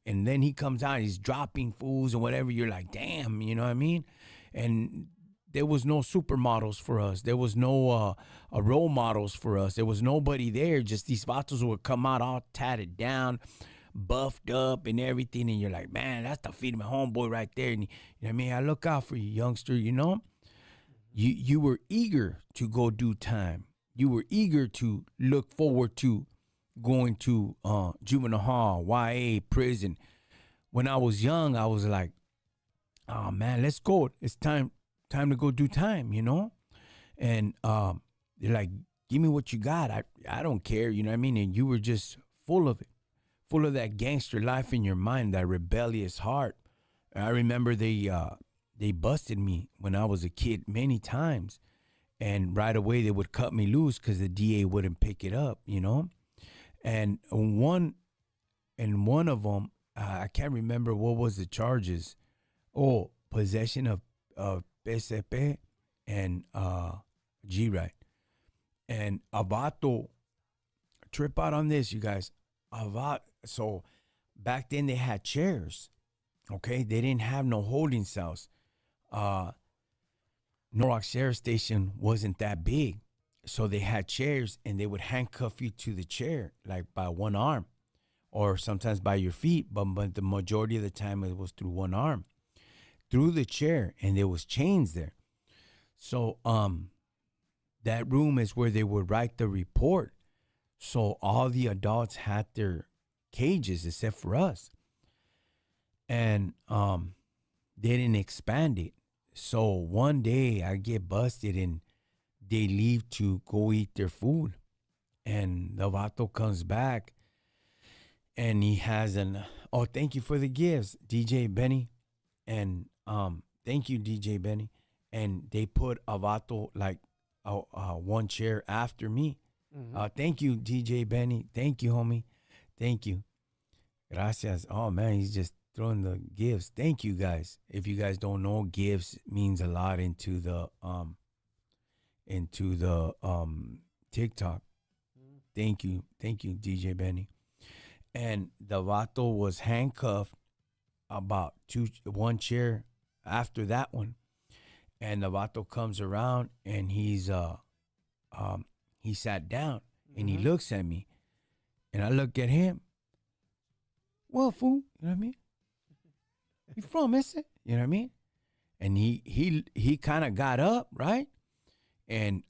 and then he comes out, he's dropping fools and whatever. You're like, damn, you know what I mean? And there was no supermodels for us. There was no role models for us. There was nobody there. Just these vatos would come out all tatted down, buffed up and everything. And you're like, man, that's the feed of my homeboy right there. And you know what I mean? I look out for you, youngster, You were eager to go do time. You were eager to look forward to going to juvenile hall, YA, prison. When I was young, I was like, oh man, let's go. It's time to go do time, And they're like, give me what you got. I don't care, you know what I mean? And you were just full of it, full of that gangster life in your mind, that rebellious heart. And I remember they busted me when I was a kid many times. And right away they would cut me loose because the DA wouldn't pick it up, And one of them, I can't remember what was the charges. Oh, possession of PCP and G-Ride. And Avato, trip out on this, you guys. So back then they had chairs, okay? They didn't have no holding cells. Norwalk Sheriff Station wasn't that big. So they had chairs and they would handcuff you to the chair, like by one arm or sometimes by your feet. But the majority of the time it was through one arm, through the chair, and there was chains there. So that room is where they would write the report. So all the adults had their cages except for us. And they didn't expand it. So one day I get busted and they leave to go eat their food. And the vato comes back and he has thank you for the gifts, DJ Benny. And thank you, DJ Benny. And they put a vato like one chair after me. Mm-hmm. Thank you, DJ Benny. Thank you, homie. Thank you. Gracias. Oh man, he's just throwing the gifts. Thank you guys. If you guys don't know, gifts means a lot into the TikTok. Thank you, DJ Benny. And the vato was handcuffed about one chair after that one, and the vato comes around and he sat down and he looks at me, and I look at him. Well, fool, you know what I mean? You from, is it? You know what I mean? And he kind of got up, right? And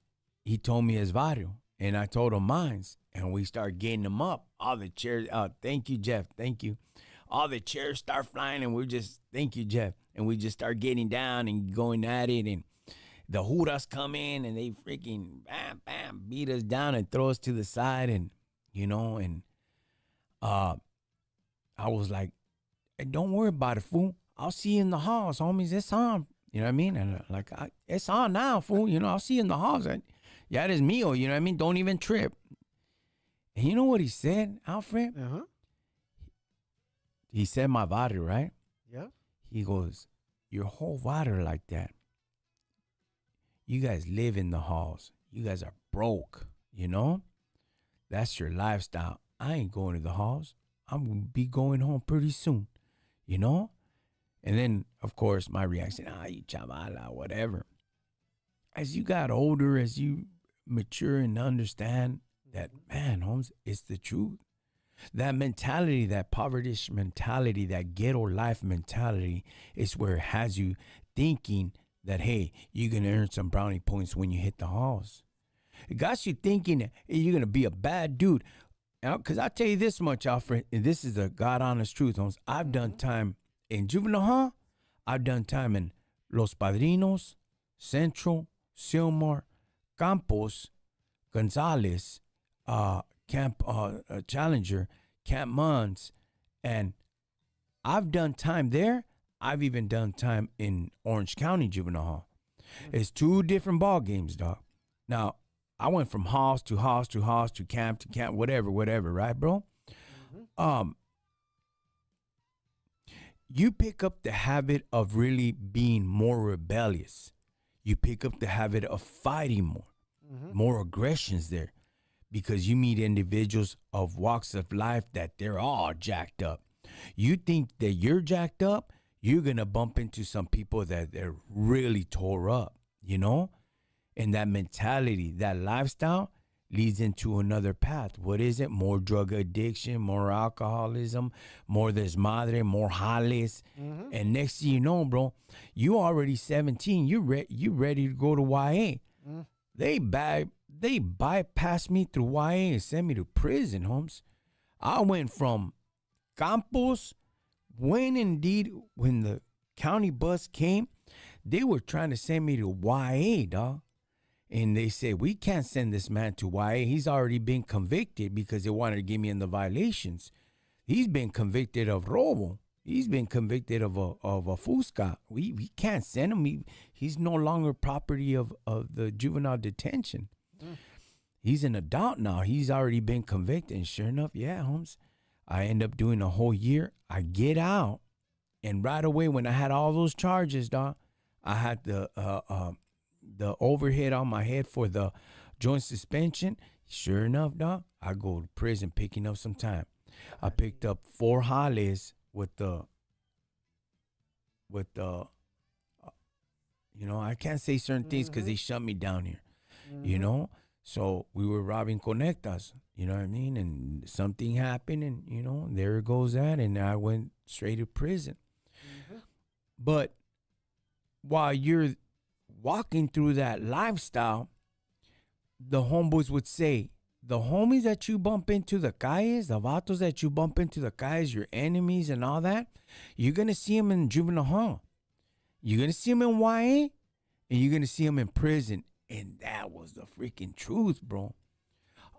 he told me his barrio, and I told him mine's, and we start getting them up. All the chairs, thank you, Jeff, thank you. All the chairs start flying, and we're just, thank you, Jeff. And we just start getting down and going at it, and the Judas come in, and they freaking, bam, bam, beat us down and throw us to the side, and, I was like, hey, don't worry about it, fool. I'll see you in the halls, homies. It's on. You know what I mean? And it's on now, fool. I'll see you in the halls. Yeah, it is mío. You know what I mean? Don't even trip. And you know what he said, Alfred? Uh-huh. He said my barrio, right? Yeah. He goes, your whole barrio like that. You guys live in the halls. You guys are broke, That's your lifestyle. I ain't going to the halls. I'm going to be going home pretty soon, And then, of course, my reaction, you chavala, whatever. As you got older, as you mature and understand that, man, Holmes, it's the truth. That mentality, that poverty mentality, that ghetto life mentality is where it has you thinking that, hey, you're going to earn some brownie points when you hit the halls. It got you thinking that you're going to be a bad dude. Because I'll tell you this much, Alfred, and this is the God honest truth, Holmes. I've done time in juvenile hall. I've done time in Los Padrinos, Central, Silmar, Campos, Gonzales, Camp Challenger, Camp Mons, and I've done time there. I've even done time in Orange County Juvenile Hall. It's two different ball games, dog. Now, I went from halls to halls to halls to camp, whatever, right, bro? you pick up the habit of really being more rebellious. You pick up the habit of fighting more, Mm-hmm. more aggressions there, because you meet individuals of walks of life that they're all jacked up. You think that you're jacked up, you're going to bump into some people that they're really tore up, you know? And that mentality, that lifestyle leads into another path. What is it? More drug addiction, more alcoholism, more desmadre, more jales. Mm-hmm. And next thing you know, bro, you already 17. You ready to go to YA. Mm-hmm. They bypassed me through YA and sent me to prison, Holmes. I went from Campos, when the county bus came, they were trying to send me to YA, dog. And they said, we can't send this man to YA. He's already been convicted because they wanted to get me in the violations. He's been convicted of robo. He's been convicted of a fusca. We can't send him. He's no longer property of the juvenile detention. Mm. He's an adult now. He's already been convicted. And sure enough, yeah, Holmes, I end up doing a whole year. I get out. And right away, when I had all those charges, dog, I had the overhead on my head for the joint suspension. Sure enough, dog, I go to prison picking up some time. I picked up 4 jales with I can't say certain things because they shut me down here, you Mm-hmm. know. So we were robbing conectas, you know what I mean? And something happened, and there goes that, and I went straight to prison. Mm-hmm. But while you're walking through that lifestyle, the homeboys would say, the homies that you bump into the calles, the vatos that you bump into the calles, your enemies and all that, you're going to see them in juvenile hall. You're going to see them in YA, and you're going to see them in prison. And that was the freaking truth, bro.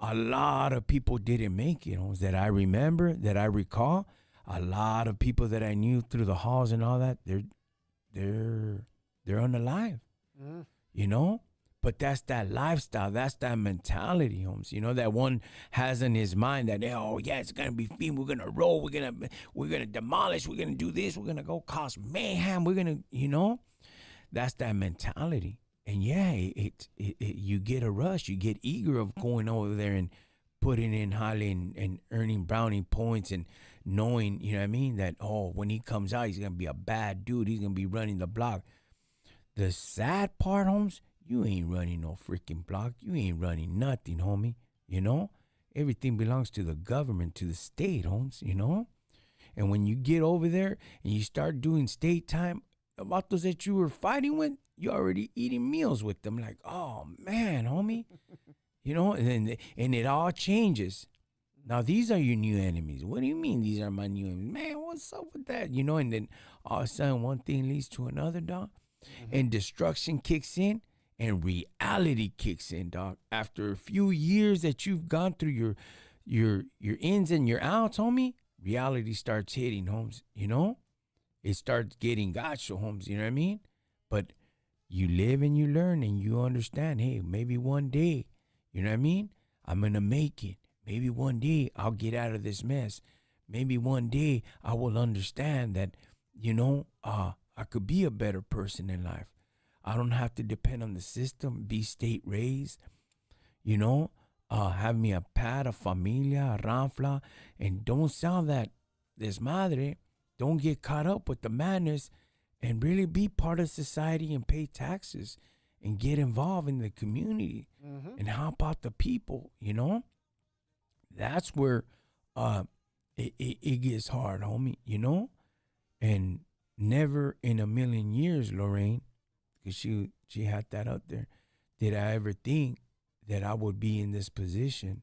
A lot of people didn't make it, homes, that I remember, that I recall. A lot of people that I knew through the halls and all that, they're unalive, Mm-hmm. you know? But that's that lifestyle. That's that mentality, Holmes. That one has in his mind that, oh yeah, it's gonna be fun. We're gonna roll. We're gonna demolish. We're gonna do this. We're gonna go cause mayhem. We're gonna, that's that mentality. And yeah, you get a rush. You get eager of going over there and putting in highly and earning brownie points and knowing, you know what I mean, that when he comes out, he's gonna be a bad dude. He's gonna be running the block. The sad part, Holmes, you ain't running no freaking block. You ain't running nothing, homie. Everything belongs to the government, to the state, Holmes, And when you get over there and you start doing state time, about those that you were fighting with, you already eating meals with them. Like, oh, man, homie. And it all changes. Now, these are your new enemies. What do you mean these are my new enemies? Man, what's up with that? And then all of a sudden one thing leads to another, dog. Mm-hmm. And destruction kicks in and reality kicks in, dog. After a few years that you've gone through your ins and your outs, homie, reality starts hitting, Holmes, It starts getting gotcha, Holmes, you know what I mean? But you live and you learn and you understand, hey, maybe one day, you know what I mean? I'm going to make it. Maybe one day I'll get out of this mess. Maybe one day I will understand that, I could be a better person in life. I don't have to depend on the system, be state raised, have me a pad, a familia, a ranfla, and don't sound that desmadre. Don't get caught up with the madness and really be part of society and pay taxes and get involved in the community Mm-hmm. and help out the people, That's where it gets hard, homie, And never in a million years, Lorraine, because she had that up there, did I ever think that I would be in this position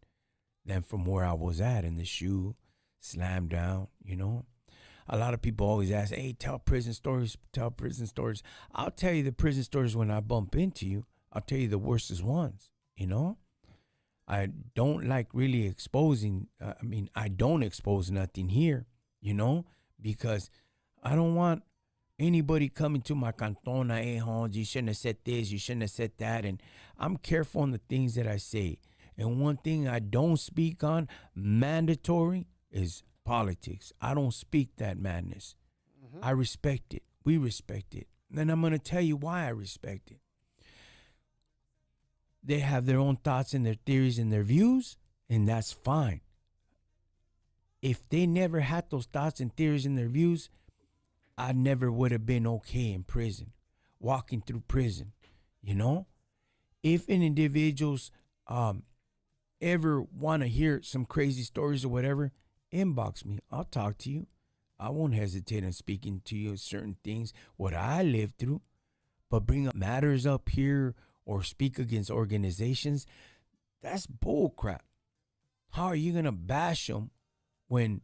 than from where I was at in the shoe, slammed down, A lot of people always ask, hey, tell prison stories. I'll tell you the prison stories when I bump into you. I'll tell you the worstest ones, I don't like really exposing. I don't expose nothing here, because I don't want anybody coming to my cantona, hey, Hans, you shouldn't have said this, you shouldn't have said that. And I'm careful on the things that I say. And one thing I don't speak on, mandatory, is politics. I don't speak that madness. I respect it. We respect it. And I'm going to tell you why I respect it. They have their own thoughts and their theories and their views, and that's fine. If they never had those thoughts and theories and their views, I never would have been okay in prison, walking through prison, you know? If an individual's ever want to hear some crazy stories or whatever, inbox me. I'll talk to you. I won't hesitate in speaking to you certain things, what I lived through. But bring up matters up here or speak against organizations, that's bull crap. How are you going to bash them when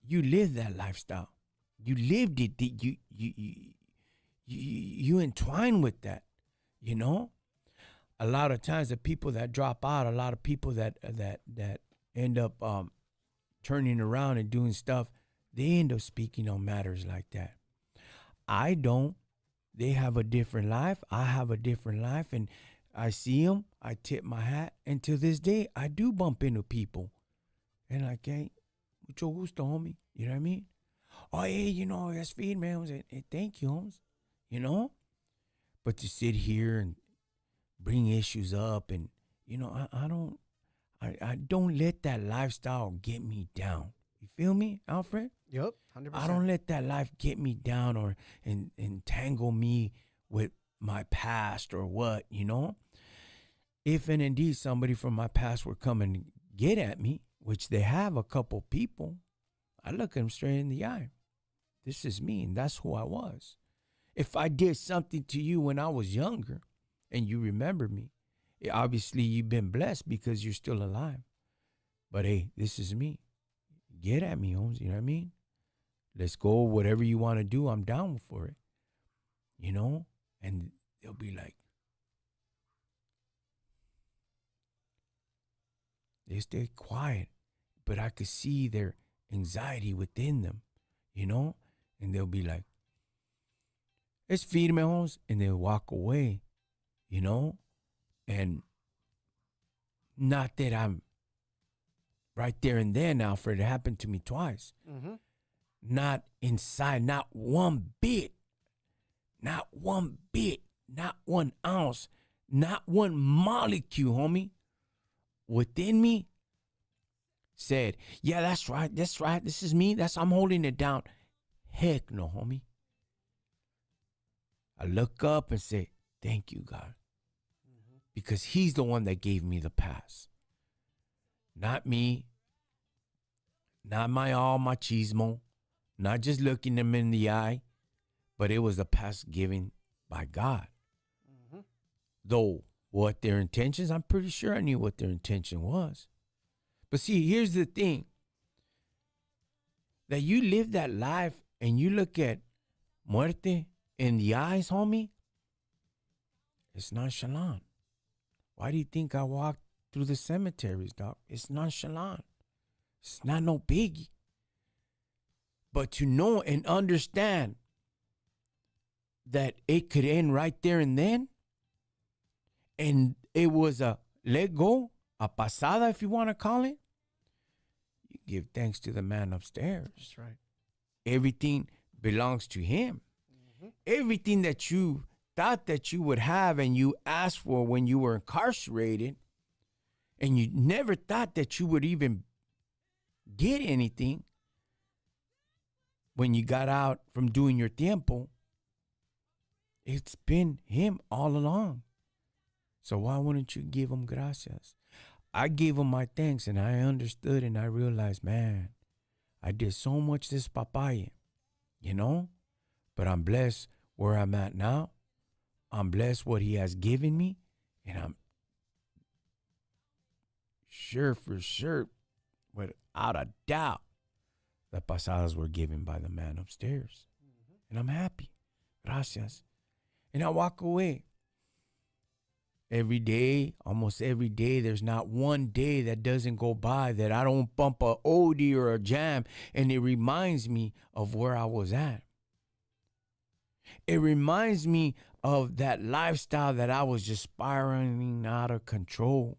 you live that lifestyle? You lived it. You entwine with that, you know? A lot of times the people that drop out, a lot of people that end up turning around and doing stuff, they end up speaking on matters like that. I don't. They have a different life. I have a different life, and I see them. I tip my hat, and to this day, I do bump into people, and like, hey, mucho gusto, homie. You know what I mean? Oh, hey, you know, that's feed, man. Hey, thank you, Holmes. You know, but to sit here and bring issues up, and you know, I don't let that lifestyle get me down. You feel me, Alfred? Yep, 100%. I don't let that life get me down or entangle me with my past or what, you know? If and indeed somebody from my past were coming to get at me, which they have a couple people, I look them straight in the eye. This is me, and that's who I was. If I did something to you when I was younger and you remember me, obviously you've been blessed because you're still alive. But hey, this is me. Get at me, Holmes. You know what I mean? Let's go. Whatever you want to do, I'm down for it. You know? And they'll be like, they stay quiet, but I could see their anxiety within them, you know? And they'll be like, let's feed me, Holmes. And they'll walk away, you know? And not that I'm right there and then, Alfred. It happened to me twice. Mm-hmm. Not inside, not one bit, not one bit, not 1 ounce, not one molecule, homie, within me said, yeah, that's right, this is me, I'm holding it down. Heck no, homie. I look up and say, thank you, God, because he's the one that gave me the pass. Not me, not my machismo, not just looking them in the eye, but it was a pass given by God. Mm-hmm. Though what their intentions, I'm pretty sure I knew what their intention was. But see, here's the thing. That you live that life and you look at muerte in the eyes, homie, it's nonchalant. Why do you think I walked through the cemeteries, doc? It's nonchalant. It's not no biggie. But to know and understand that it could end right there and then, and it was a let go, a pasada, if you want to call it, you give thanks to the man upstairs. That's right. Everything belongs to him. Mm-hmm. Everything that you thought that you would have and you asked for when you were incarcerated, and you never thought that you would even get anything when you got out from doing your tiempo, it's been him all along. So why wouldn't you give him gracias? I gave him my thanks, and I understood, and I realized, man, I did so much this papaya, you know? But I'm blessed where I'm at now. I'm blessed what he has given me, and I'm sure, without a doubt, the pasadas were given by the man upstairs. Mm-hmm. And I'm happy. Gracias. And I walk away. Every day, almost every day, there's not one day that doesn't go by that I don't bump a oldie or a jam, and it reminds me of where I was at. It reminds me of that lifestyle that I was just spiraling out of control.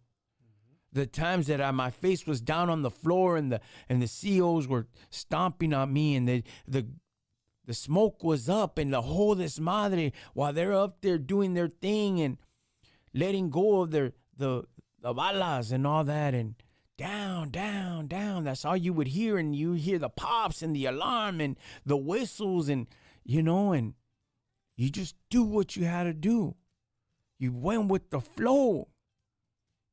The times that my face was down on the floor and the COs were stomping on me, and the the smoke was up and the whole desmadre while they're up there doing their thing and letting go of the balas and all that, and down, down, down. That's all you would hear, and you hear the pops and the alarm and the whistles, and and you just do what you had to do. You went with the flow.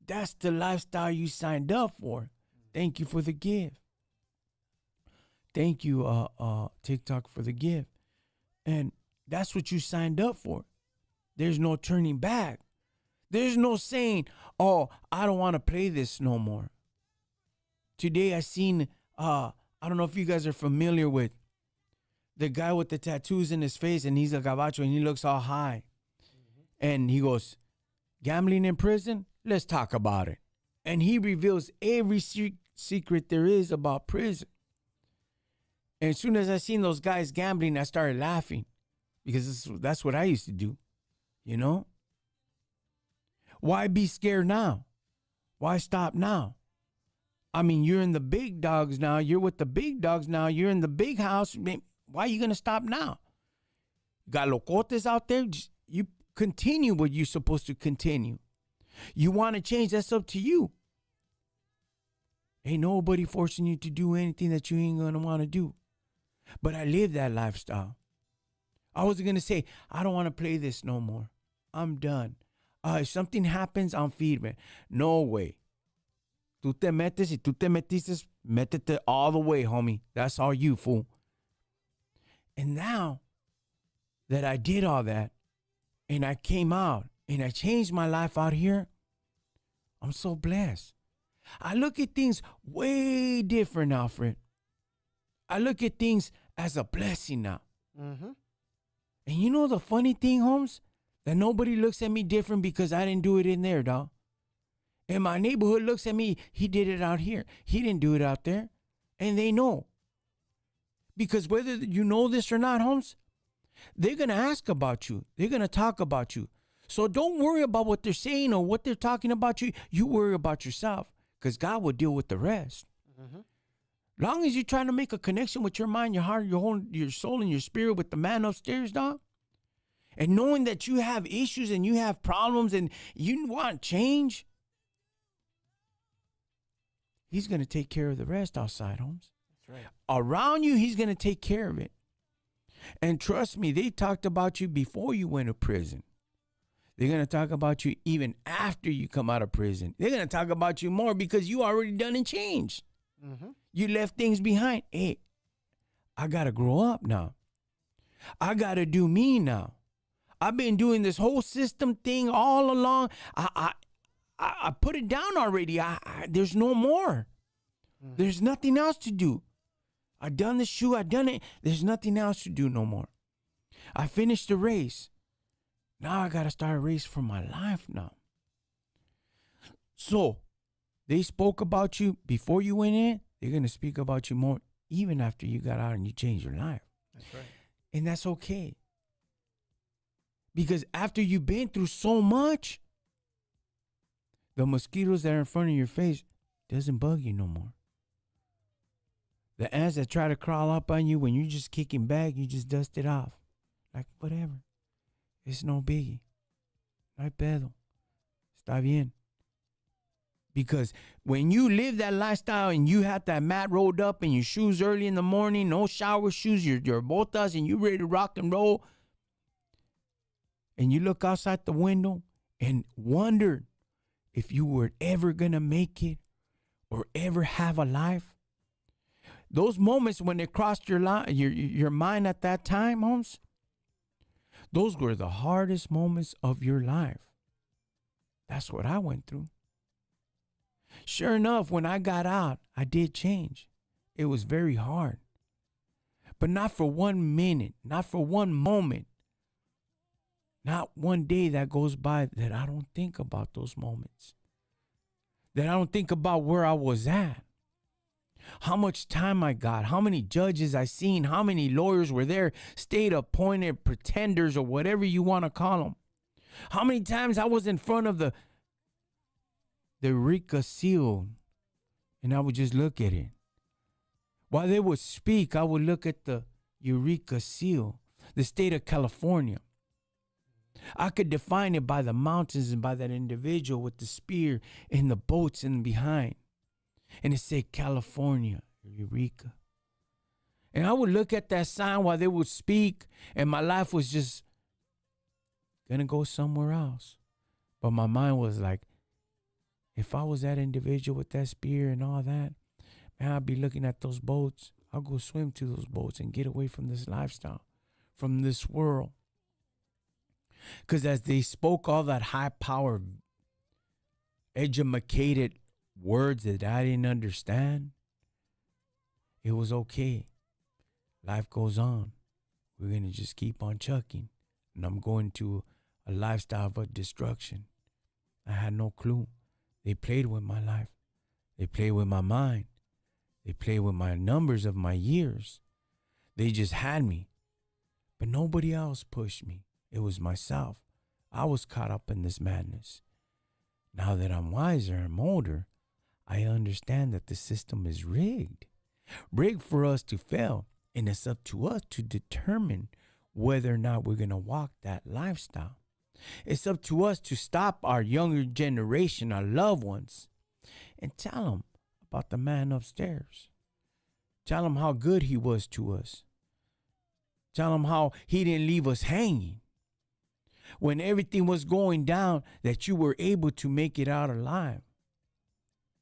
That's the lifestyle you signed up for. Thank you for the gift. Thank you, TikTok, for the gift. And that's what you signed up for. There's no turning back. There's no saying, oh, I don't want to play this no more. Today I seen, I don't know if you guys are familiar with the guy with the tattoos in his face, and he's a gabacho and he looks all high. And he goes, gambling in prison? Let's talk about it. And he reveals every secret there is about prison. And as soon as I seen those guys gambling, I started laughing because that's what I used to do, Why be scared now? Why stop now? I mean, you're in the big dogs now. You're with the big dogs now. You're in the big house. Why are you going to stop now? Got locotes out there? You continue what you're supposed to continue. You want to change, that's up to you. Ain't nobody forcing you to do anything that you ain't going to want to do. But I live that lifestyle. I wasn't going to say, I don't want to play this no more. I'm done. If something happens, I'm feedback. No way. Tú te metes, y tú te metiste, métete all the way, homie. That's all you, fool. And now that I did all that, and I came out, and I changed my life out here, I'm so blessed. I look at things way different now, Fred. I look at things as a blessing now. Mm-hmm. And you know the funny thing, Holmes? That nobody looks at me different because I didn't do it in there, dog. And my neighborhood looks at me, he did it out here. He didn't do it out there. And they know. Because whether you know this or not, Holmes, they're going to ask about you. They're going to talk about you. So don't worry about what they're saying or what they're talking about you. You worry about yourself because God will deal with the rest. Mm-hmm. Long as you're trying to make a connection with your mind, your heart, your soul, and your spirit with the man upstairs, dog, and knowing that you have issues and you have problems and you want change, he's going to take care of the rest outside, Holmes. That's right. Around you, he's going to take care of it. And trust me, they talked about you before you went to prison. They're going to talk about you even after you come out of prison. They're going to talk about you more because you already done and changed. Mm-hmm. You left things behind. Hey, I got to grow up now. I got to do me now. I've been doing this whole system thing all along. I put it down already. There's no more. Mm-hmm. There's nothing else to do. I done the shoe. I done it. There's nothing else to do no more. I finished the race. Now I got to start a race for my life now. So they spoke about you before you went in. They're going to speak about you more even after you got out and you changed your life. That's right. And that's okay. Because after you've been through so much, the mosquitoes that are in front of your face doesn't bug you no more. The ants that try to crawl up on you when you're just kicking back, you just dust it off. Like, whatever. It's no biggie. No hay pedo. Está bien. Because when you live that lifestyle and you have that mat rolled up and your shoes early in the morning, no shower shoes, your botas, and you ready to rock and roll, and you look outside the window and wonder if you were ever going to make it or ever have a life, those moments when it crossed your mind at that time, Holmes, those were the hardest moments of your life. That's what I went through. Sure enough, when I got out, I did change. It was very hard. But not for 1 minute, not for one moment, not one day that goes by that I don't think about those moments. That I don't think about where I was at. How much time I got, how many judges I seen, how many lawyers were there, state appointed pretenders or whatever you want to call them. How many times I was in front of the Eureka seal and I would just look at it. While they would speak, I would look at the, Eureka Seal, the state of California. I could define it by the mountains and by that individual with the spear and the boats in behind. And it said California, Eureka. And I would look at that sign while they would speak, and my life was just going to go somewhere else. But my mind was like, if I was that individual with that spear and all that, man, I'd be looking at those boats. I'll go swim to those boats and get away from this lifestyle, from this world. Because as they spoke all that high-powered, educated words that I didn't understand, it was okay. Life goes on. We're going to just keep on chucking. And I'm going to a lifestyle of destruction. I had no clue. They played with my life. They played with my mind. They played with my numbers of my years. They just had me. But nobody else pushed me. It was myself. I was caught up in this madness. Now that I'm wiser, I'm older, I understand that the system is rigged. Rigged for us to fail. And it's up to us to determine whether or not we're going to walk that lifestyle. It's up to us to stop our younger generation, our loved ones, and tell them about the man upstairs. Tell them how good he was to us. Tell them how he didn't leave us hanging. When everything was going down, that you were able to make it out alive.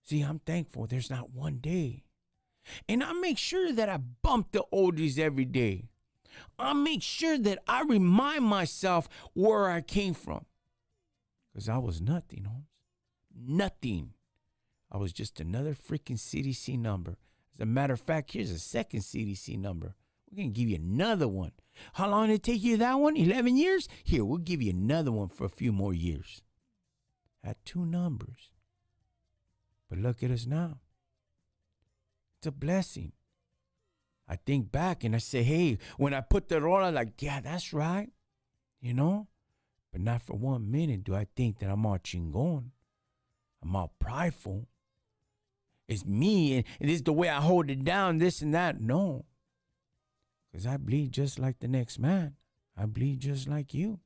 See, I'm thankful there's not one day. And I make sure that I bump the oldies every day. I make sure that I remind myself where I came from. Because I was nothing, Holmes. Nothing. I was just another freaking CDC number. As a matter of fact, here's a second CDC number. We're going to give you another one. How long did it take you that one? 11 years? Here, we'll give you another one for a few more years. Had 2 numbers. But look at us now. It's a blessing. I think back and I say, hey, when I put the roll, I'm like, yeah, that's right. You know? But not for 1 minute do I think that I'm all chingon. I'm all prideful. It's me and this is the way I hold it down, this and that. No. Because I bleed just like the next man. I bleed just like you.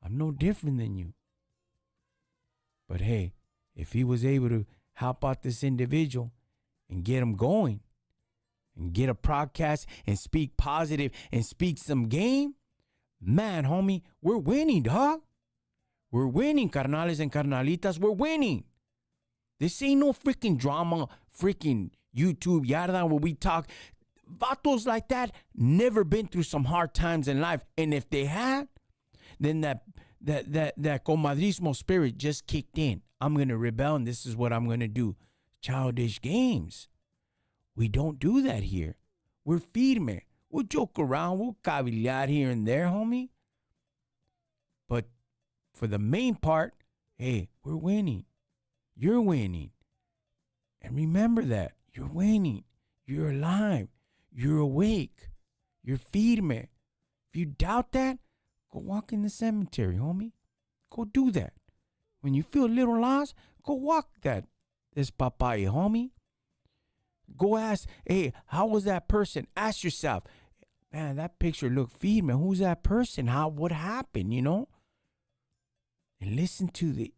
I'm no different than you. But hey, if he was able to help out this individual and get him going and get a podcast and speak positive and speak some game, man, homie, we're winning, dog. We're winning, carnales and carnalitas. We're winning. This ain't no freaking drama, freaking YouTube yarda where we talk. Vatos like that never been through some hard times in life. And if they had, then that comadrismo spirit just kicked in. I'm going to rebel and this is what I'm going to do. Childish games. We don't do that here. We're firme. We'll joke around. We'll cavillar here and there, homie. But for the main part, hey, we're winning. You're winning. And remember that. You're winning. You're alive. You're awake. You're firme. If you doubt that, go walk in the cemetery, homie. Go do that. When you feel a little lost, go walk this papaya, homie. Go ask, hey, how was that person? Ask yourself, man, that picture looked firme. Who's that person? What happened, you know? And listen to the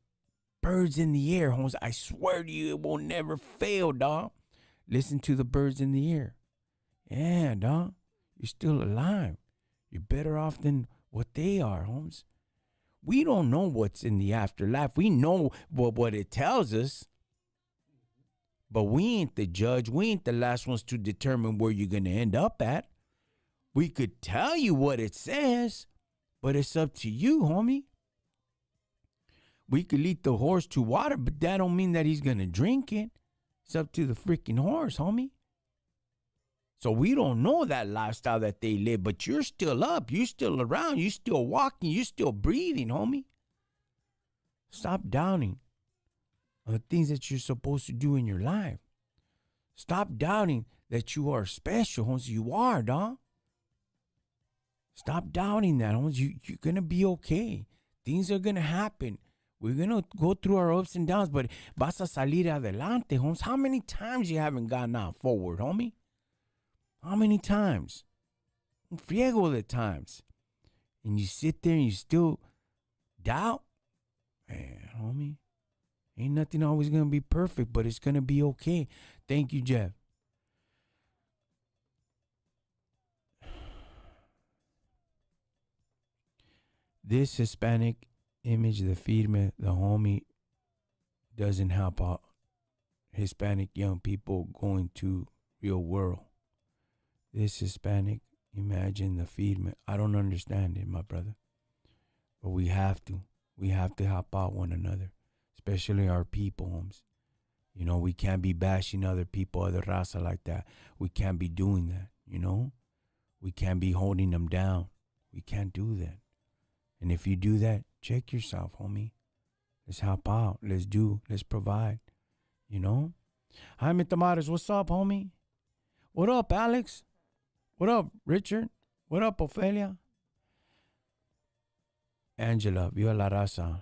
birds in the air, homes. I swear to you, it will never fail, dog. Listen to the birds in the air. Yeah, dog. You're still alive. You're better off than what they are, Holmes. We don't know what's in the afterlife. We know what it tells us. But we ain't the judge. We ain't the last ones to determine where you're going to end up at. We could tell you what it says, but it's up to you, homie. We could lead the horse to water, but that don't mean that he's going to drink it. It's up to the freaking horse, homie. So we don't know that lifestyle that they live, but you're still up. You're still around. You're still walking. You're still breathing, homie. Stop doubting on the things that you're supposed to do in your life. Stop doubting that you are special, homies. You are, dog. Stop doubting that, homies. You're going to be okay. Things are going to happen. We're going to go through our ups and downs, but vas a salir adelante, homies. How many times you haven't gotten out forward, homie? How many times? un friego de times. And you sit there and you still doubt. Man, homie, ain't nothing always going to be perfect, but it's going to be okay. Thank you, Jeff. This Hispanic image, the firme, the homie, doesn't help out Hispanic young people going to real world. This Hispanic, imagine the firme. I don't understand it, my brother. But we have to. We have to help out one another, especially our people, homes. You know, we can't be bashing other people, other raza like that. We can't be doing that, you know? We can't be holding them down. We can't do that. And if you do that, check yourself, homie. Let's help out. Let's provide, you know? Jaime Tamares, what's up, homie? What up, Alex? What up, Richard? What up, Ophelia? Angela, viva la raza.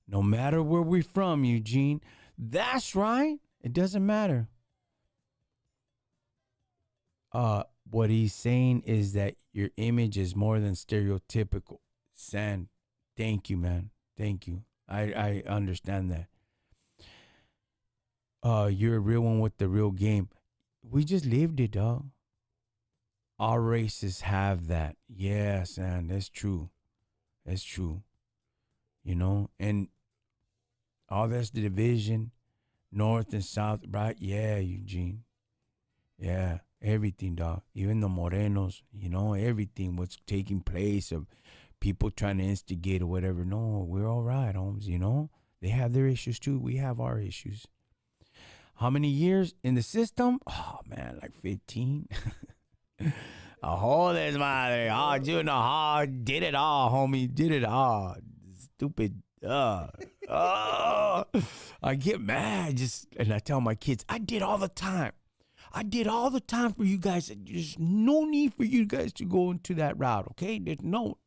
No matter where we're from, Eugene. That's right. It doesn't matter. What he's saying is that your image is more than stereotypical. San, thank you, man. Thank you. I understand that. You're a real one with the real game. We just lived it, dog. All races have that. Yes, man, that's true. That's true. You know, and all that's the division, north and south, right? Yeah, Eugene. Yeah, everything, dog. Even the Morenos, you know, everything, what's taking place of people trying to instigate or whatever. No, we're all right, Holmes, you know. They have their issues too. We have our issues. How many years in the system? Oh, man, like 15. A whole this mother. Oh, you know, oh, did it all, homie. Did it all. Stupid. I get mad and I tell my kids, I did all the time. I did all the time for you guys. There's no need for you guys to go into that route, okay? There's no.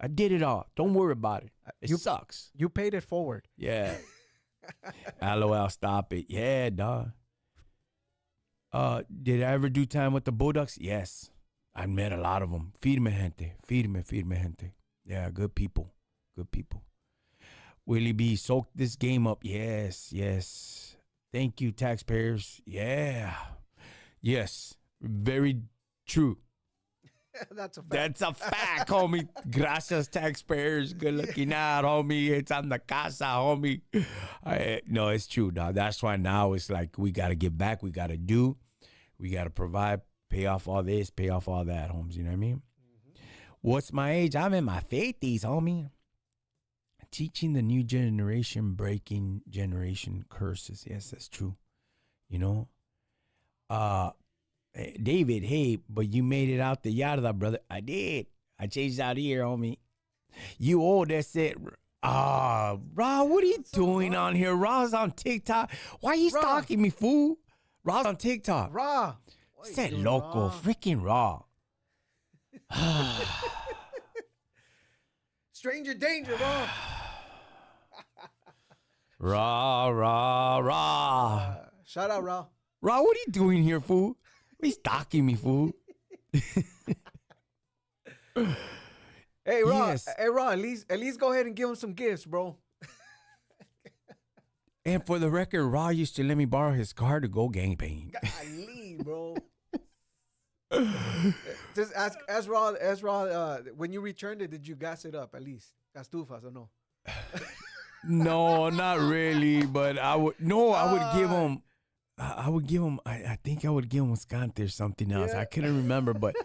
I did it all. Don't worry about it. It sucks. You paid it forward. Yeah. LOL, stop it. Yeah, dog. Did I ever do time with the Bulldogs? Yes. I met a lot of them. Firme gente. Firme gente. Yeah, good people. Good people. Willie B, soak this game up. Yes. Thank you, taxpayers. Yeah. Yes. Very true. That's a fact. That's a fact, homie. Gracias, taxpayers. Good looking out, homie. It's on the casa, homie. No, it's true, dog. That's why now it's like we got to give back. We got to do. We got to provide, pay off all this, pay off all that, homes. You know what I mean? Mm-hmm. What's my age? I'm in my 50s, homie. Teaching the new generation, breaking generation curses. Yes, that's true. You know? David, hey, but you made it out the yarda, brother. I did. I changed out here, homie. You old, that's it. Raw, what are you doing on here? Raw's on TikTok. Why are you stalking me, fool? Raw's on TikTok. Raw. Said loco, freaking Raw. Stranger danger, Raw. Raw. Shout out, Raw. Raw, what are you doing here, fool? He's stalking me, fool. Hey, Raw. Yes. Hey, Raw. At least go ahead and give him some gifts, bro. And for the record, Raw used to let me borrow his car to go gangbang. Golly, bro. Just ask Raw. When you returned it, did you gas it up at least? Gas tufas or no? No, not really. But I would give him. I would give him. I think I would give him Wisconsin or something else. Yeah. I couldn't remember, but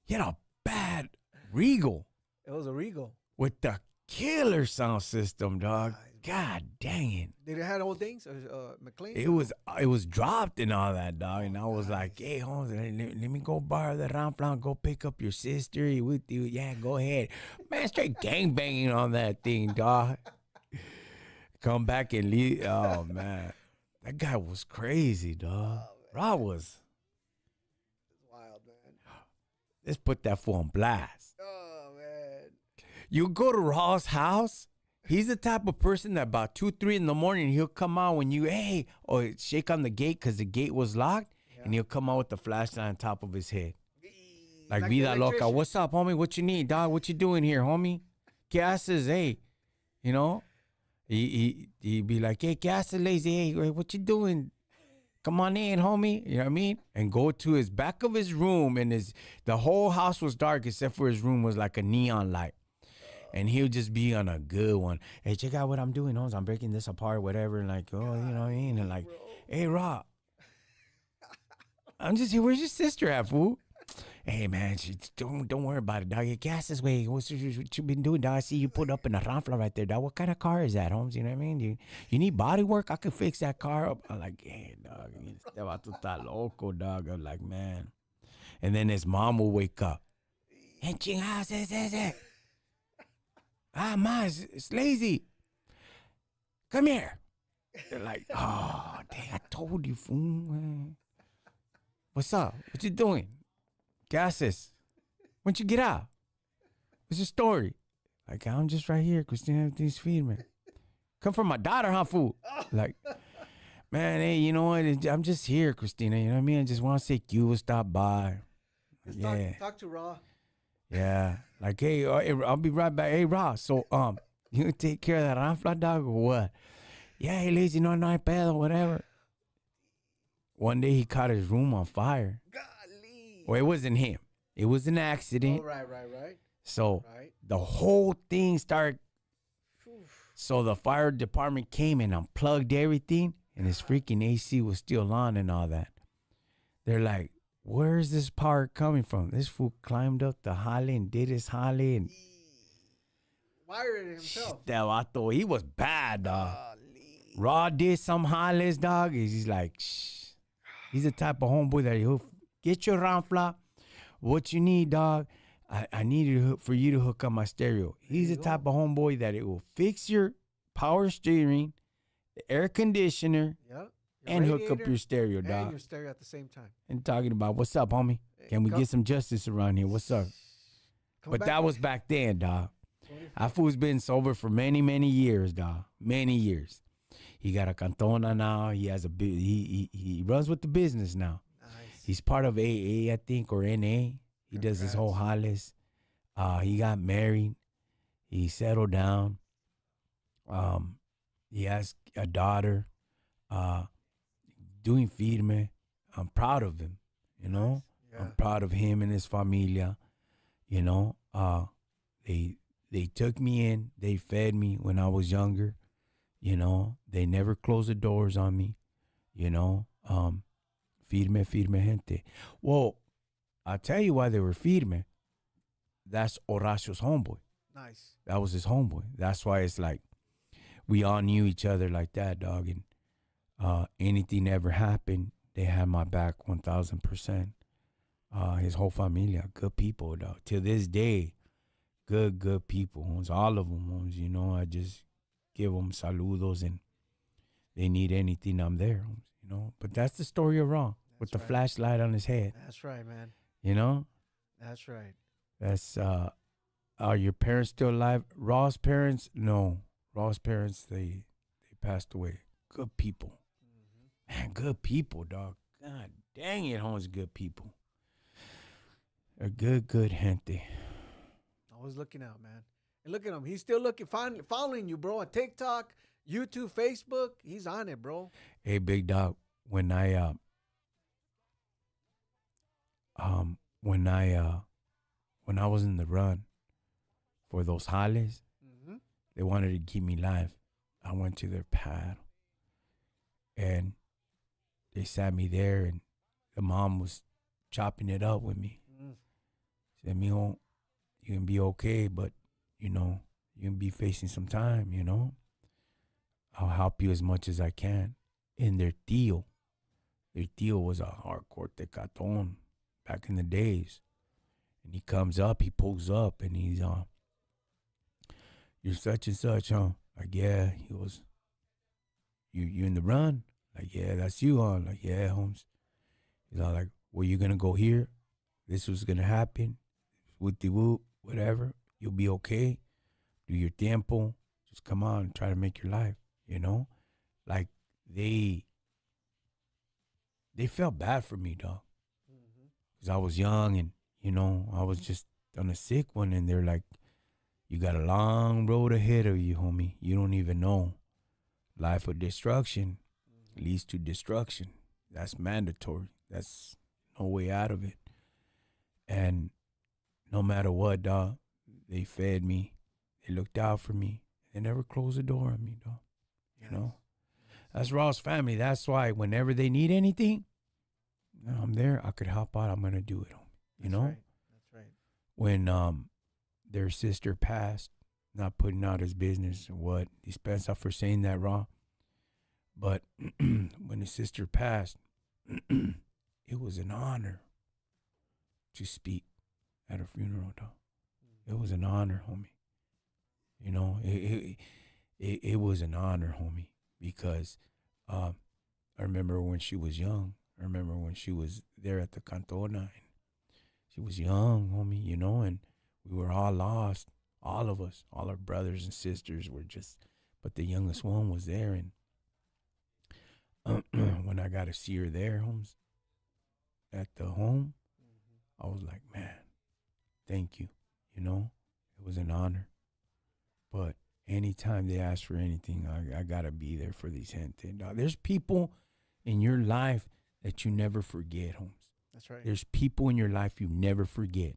he had a bad Regal. It was a Regal with the killer sound system, dog. God dang it! Did it have old things? McLean? It was dropped and all that, dog. And I was like, "Hey, Holmes, let me go borrow the Ramplan. Go pick up your sister with you. Yeah, go ahead, man. Straight gang banging on that thing, dog. Come back and leave. Oh man, that guy was crazy, dog. Rob was wild, man. Let's put that fool on blast. Oh man, you go to Raw's house. He's the type of person that about 2, 3 in the morning, he'll come out when you, hey, or shake on the gate because the gate was locked. and he'll come out with the flashlight on top of his head. Like, the vida loca, electrician. what's up, homie? What you need, dog? What you doing here, homie? ¿Qué haces, hey? You know? He'd be like, hey, ¿qué haces, lazy? Hey, what you doing? Come on in, homie. You know what I mean? And go to his back of his room, and the whole house was dark except for his room was like a neon light. And he'll just be on a good one. Hey, check out what I'm doing, homes. I'm breaking this apart, whatever. And like, oh, you know what I mean? And like, hey, Rob, I'm just here. Where's your sister at, fool? Hey, man, don't worry about it, dog. Your gas is way. What you been doing, dog? I see you put up in a Ranfla right there, dog. What kind of car is that, Holmes? You know what I mean? You need body work? I could fix that car up. I'm like, hey, dog. Este vato está loco, dog. I'm like, man. And then his mom will wake up. Hey, chingados es ese? Ah, ma, it's lazy. Come here. They're like, oh, dang, I told you, fool. Man. What's up? What you doing? Gases. Why don't you get out? What's your story? Like, I'm just right here. Christina, everything's feeding me. Come from my daughter, huh, fool? Like, man, hey, you know what? I'm just here, Christina. You know what I mean? I just want to say you will stop by. Yeah. Talk to Raw. Yeah. Like, hey, I'll be right back. Hey, Raw, so, you take care of that Ranfla dog or what? Yeah, hey, lazy, no hay pedo, whatever. One day he caught his room on fire. Golly. Well, it wasn't him. It was an accident. Oh, right. So the whole thing started. Oof. So the fire department came and unplugged everything, and his freaking AC was still on and all that. They're like, where's this power coming from? This fool climbed up the holly and did his holly and wired it himself. Vato, he was bad, dog. Golly. Raw did some hollies, dog. He's like, shh. He's the type of homeboy that he'll get your Ranfla. What you need, dog? I need for you to hook up my stereo. He's the type of homeboy that it will fix your power steering, the air conditioner, and hook up your stereo, dog. And your stereo at the same time. And talking about, what's up, homie? Can we get some justice around here? What's up? But that was back then, dog. That fool's been sober for many, many years, dog. Many years. He got a cantona now. He has he runs with the business now. Nice. He's part of AA, I think, or NA. He does his whole hollis. He got married. He settled down. He has a daughter. Doing firme. I'm proud of him. You know, I'm proud of him and his familia. You know, they took me in. They fed me when I was younger. You know, they never closed the doors on me. You know, firme gente. Well, I'll tell you why they were firme. That's Horacio's homeboy. Nice. That was his homeboy. That's why it's like we all knew each other like that, dog. And anything ever happened, they had my back 1,000%. His whole familia, good people, dog. To this day, good people. All of them, you know, I just give them saludos, and they need anything, I'm there, you know. But that's the story of Ron with the flashlight on his head. That's right, man. You know? That's right. That's, are your parents still alive? Raw's parents? No. Raw's parents, they passed away. Good people. Mm-hmm. Man, good people, dog. God dang it, Holmes, good people. They're good gente. Always looking out, man. And look at him. He's still following you, bro, on TikTok, YouTube, Facebook. He's on it, bro. Hey, big dog, when I was in the run for those jales, they wanted to keep me live. I went to their pad, and they sat me there, and the mom was chopping it up with me. Said, mijo, you can be okay, but, you know, you can be facing some time, you know. I'll help you as much as I can. And their tío was a hardcore tecaton back in the days. And he comes up, he pulls up, and he's you're such and such, huh? Like, yeah. He was, you in the run? Like, yeah, that's you, huh? Like, yeah, Holmes. He's all like, well, you're going to go here. This was going to happen. Whoop-de-whoop, whatever. You'll be okay. Do your tiempo. Just come on and try to make your life, you know? Like, they they felt bad for me, dog, Mm-hmm. because I was young and I was just on a sick one, and they're like, "You got a long road ahead of you, homie. You don't even know. Life of destruction leads to destruction. That's mandatory. That's no way out of it." And no matter what, dog, they fed me. They looked out for me. They never closed the door on me, dog. You Nice. know, that's Raw's family. That's why whenever they need anything, I'm there. I could help out. I'm gonna do it. You That's know, right. That's right. when their sister passed, not putting out his business or what. Dispensa for saying that, Raw. But when his sister passed, it was an honor to speak at her funeral, dog. It was an honor, homie. You know, it was an honor, homie, because I remember when she was young. I remember when she was there at the Cantona. And she was young, homie, and we were all lost. All of us, all our brothers and sisters were just, but the youngest one was there. And when I got to see her there, Holmes, at the home, I was like, man, thank you. It was an honor. But anytime they ask for anything, I got to be there for these gente. There's people in your life that you never forget, Holmes. That's right. There's people in your life you never forget,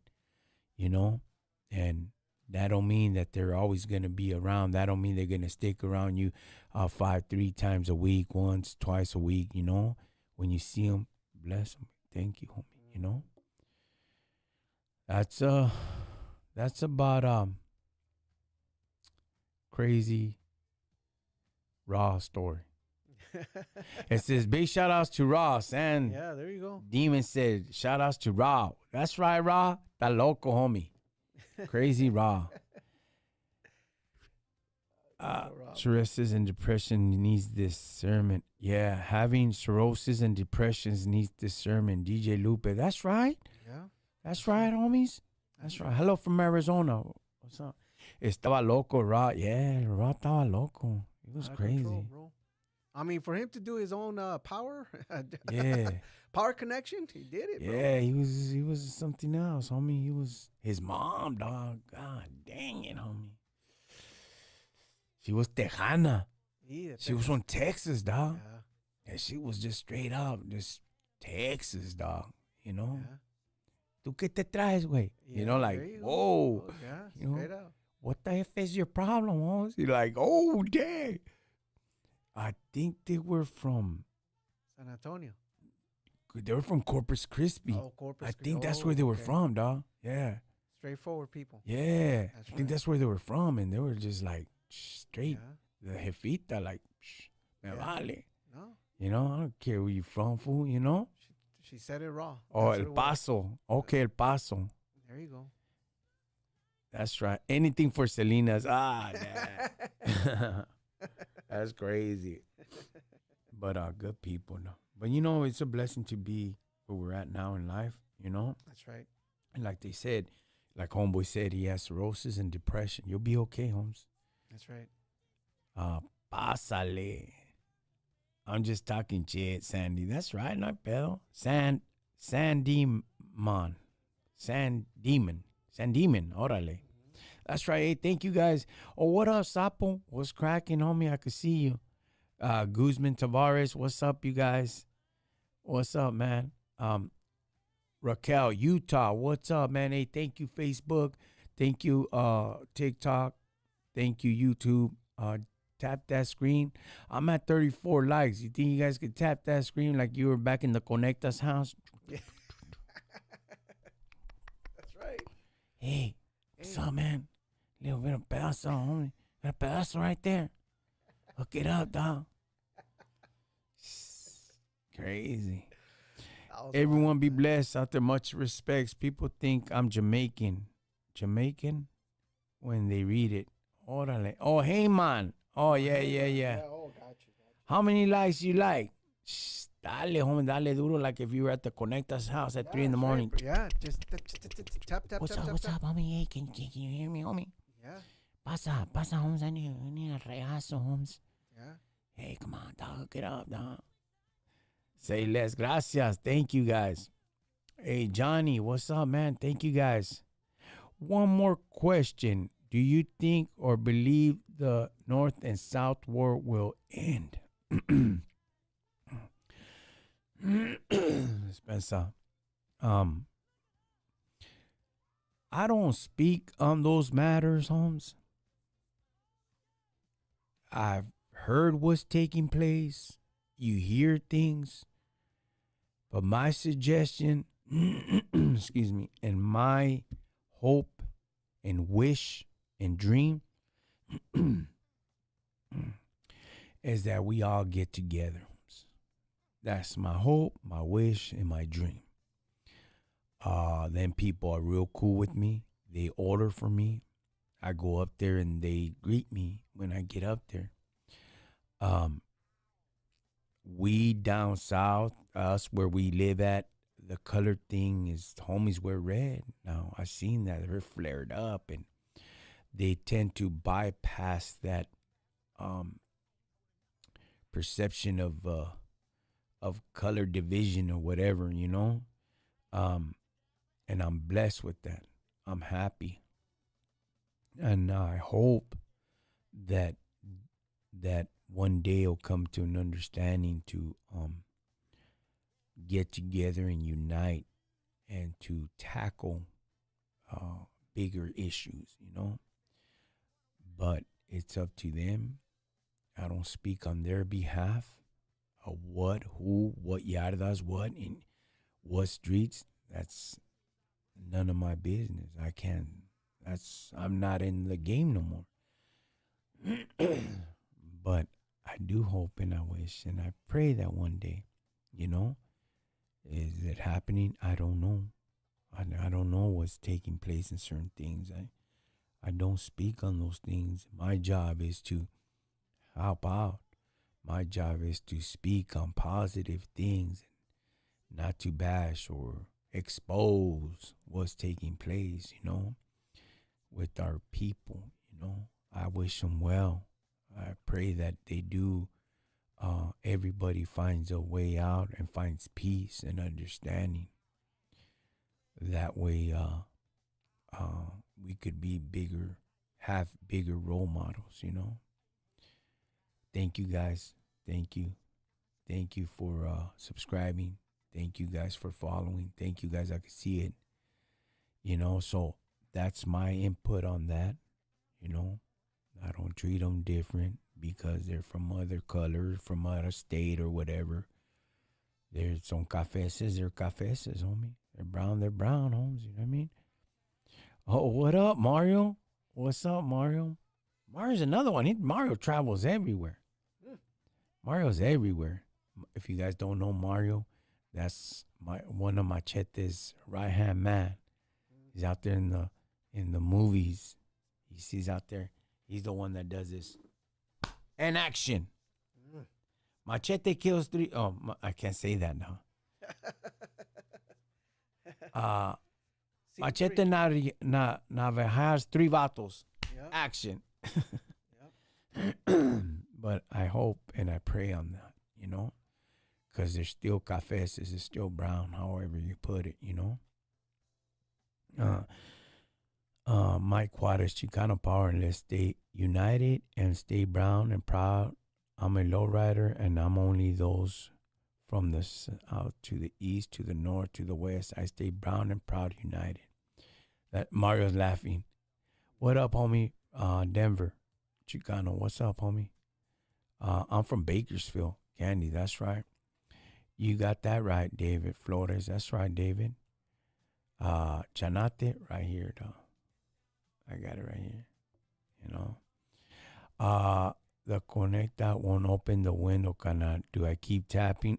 and that don't mean that they're always going to be around. That don't mean they're going to stick around you 3 times a week, once, twice a week, When you see them, bless them. Thank you, homie, That's about crazy Raw story. It says big shout outs to Ross, and Yeah, there you go. Demon said shout outs to Raw. That's right, Raw. That local homie. Crazy Raw. Cirrhosis and depression needs discernment. Yeah, having cirrhosis and depressions needs discernment. DJ Lupe. That's right. Yeah. That's right, homies. That's right. Hello from Arizona. What's up? Estaba loco, Raw. Yeah, Raw estaba loco. It was Out of crazy. control, bro. I mean, for him to do his own power, Yeah. power connection, he did it, bro. Yeah, he was something else, homie. He was his mom, dog. God dang it, homie. She was Tejana. Yeah, She was from Texas, dog. Yeah. And she was just straight up, just Texas, dog. Yeah. ¿Tú qué te traes, güey? Yeah, Like, there you go. whoa. Oh, yeah, You know? straight up. What the F is your problem, Holmes? You're like, oh, dang. I think they were from San Antonio. Corpus Christi. Oh, Corpus I Christi. think that's where they were okay. from, dog. Yeah. Straightforward people. Yeah. That's I think that's where they were from. And they were just like straight. Yeah. The jefita, like, me Yeah. vale. No. I don't care where you from, fool, She said it raw. Oh, That's El what it was. Paso. Okay, El Paso. There you go. That's right. Anything for Selena's. Nah. That's crazy. But good people, no. But it's a blessing to be where we're at now in life, That's right. And like they said, like Homeboy said, he has cirrhosis and depression. You'll be okay, Holmes. That's right. Pásale. I'm just talking shit, Sandy. That's right, not pedo. San Demon. Órale. That's right. Hey, thank you guys. Oh, what up, Sapo? What's cracking, homie? I could see you. Guzman Tavares, what's up, you guys? What's up, man? Raquel, Utah, what's up, man? Hey, thank you, Facebook. Thank you, TikTok. Thank you, YouTube. Tap that screen. I'm at 34 likes. You think you guys could tap that screen like you were back in the Conectas house? Yeah. That's right. Hey, what's up, man? Little bit of pedazo, homie. Got a pedazo right there. Hook it up, dog. Crazy. Everyone be blessed out there. Much respects. People think I'm Jamaican. Jamaican? When they read it. Orale. Oh, hey, man. Oh, yeah. Oh, got you. How many likes you like? Shh, dale, homie. Dale duro like if you were at the Conectas house at 3 in the morning. Right. Yeah, just tap. What's up, homie? Hey, can you hear me, homie? Yeah. Pasa, Holmes. I need a reazo, Holmes. Yeah. Hey, come on, dog. Hook it up, dog. Say less. Gracias. Thank you guys. Hey, Johnny, what's up, man? Thank you guys. One more question. Do you think or believe the North and South war will end? Spencer. Um, I don't speak on those matters, Holmes. I've heard what's taking place. You hear things. But my suggestion, excuse me, and my hope and wish and dream is that we all get together. That's my hope, my wish, and my dream. Then people are real cool with me. They order for me. I go up there and they greet me when I get up there. We down south, us where we live at, the color thing is homies wear red. Now I seen that they're flared up and they tend to bypass that perception of color division or whatever, you know. And I'm blessed with that. I'm happy, and I hope that one day will come to an understanding to get together and unite and to tackle bigger issues, you know. But it's up to them. I don't speak on their behalf of what, who, what yardas, what, in what streets. That's none of my business. I can't. I'm not in the game no more. But I do hope and I wish and I pray that one day, you know, is it happening? I don't know. I don't know what's taking place in certain things. I don't speak on those things. My job is to help out. My job is to speak on positive things, not to bash or expose what's taking place, you know, with our people, you know. I wish them well. I pray that they do. Everybody finds a way out and finds peace and understanding. That way, we could be bigger, have bigger role models, you know. Thank you guys. Thank you. Thank you for subscribing. Thank you guys for following. Thank you guys. I can see it. You know, so that's my input on that. You know, I don't treat them different because they're from other colors, from other state or whatever. There's some cafeses, they're cafeses, homie. They're brown, homes. You know what I mean? Oh, what up, Mario? What's up, Mario? Mario's another one. Mario travels everywhere. Mario's everywhere. If you guys don't know Mario, that's one of Machete's right hand man. He's out there in the movies. He's out there. He's the one that does this. And action. Machete kills 3. Oh, I can't say that now. Machete has 3 vatos. Yep. Action. Yep. But I hope and I pray on that, you know, because there's still cafes, it's still brown, however you put it, you know. Mike Juarez, Chicano Power, and let's stay united and stay brown and proud. I'm a lowrider, and I'm only those from the south to the east, to the north, to the west. I stay brown and proud, united. That Mario's laughing. What up, homie? Denver, Chicano. What's up, homie? I'm from Bakersfield, Candy. That's right. You got that right, David Flores. That's right, David. Chanate, right here, though. I got it right here. You know. The conecta won't open the window, cannot. Do I keep tapping?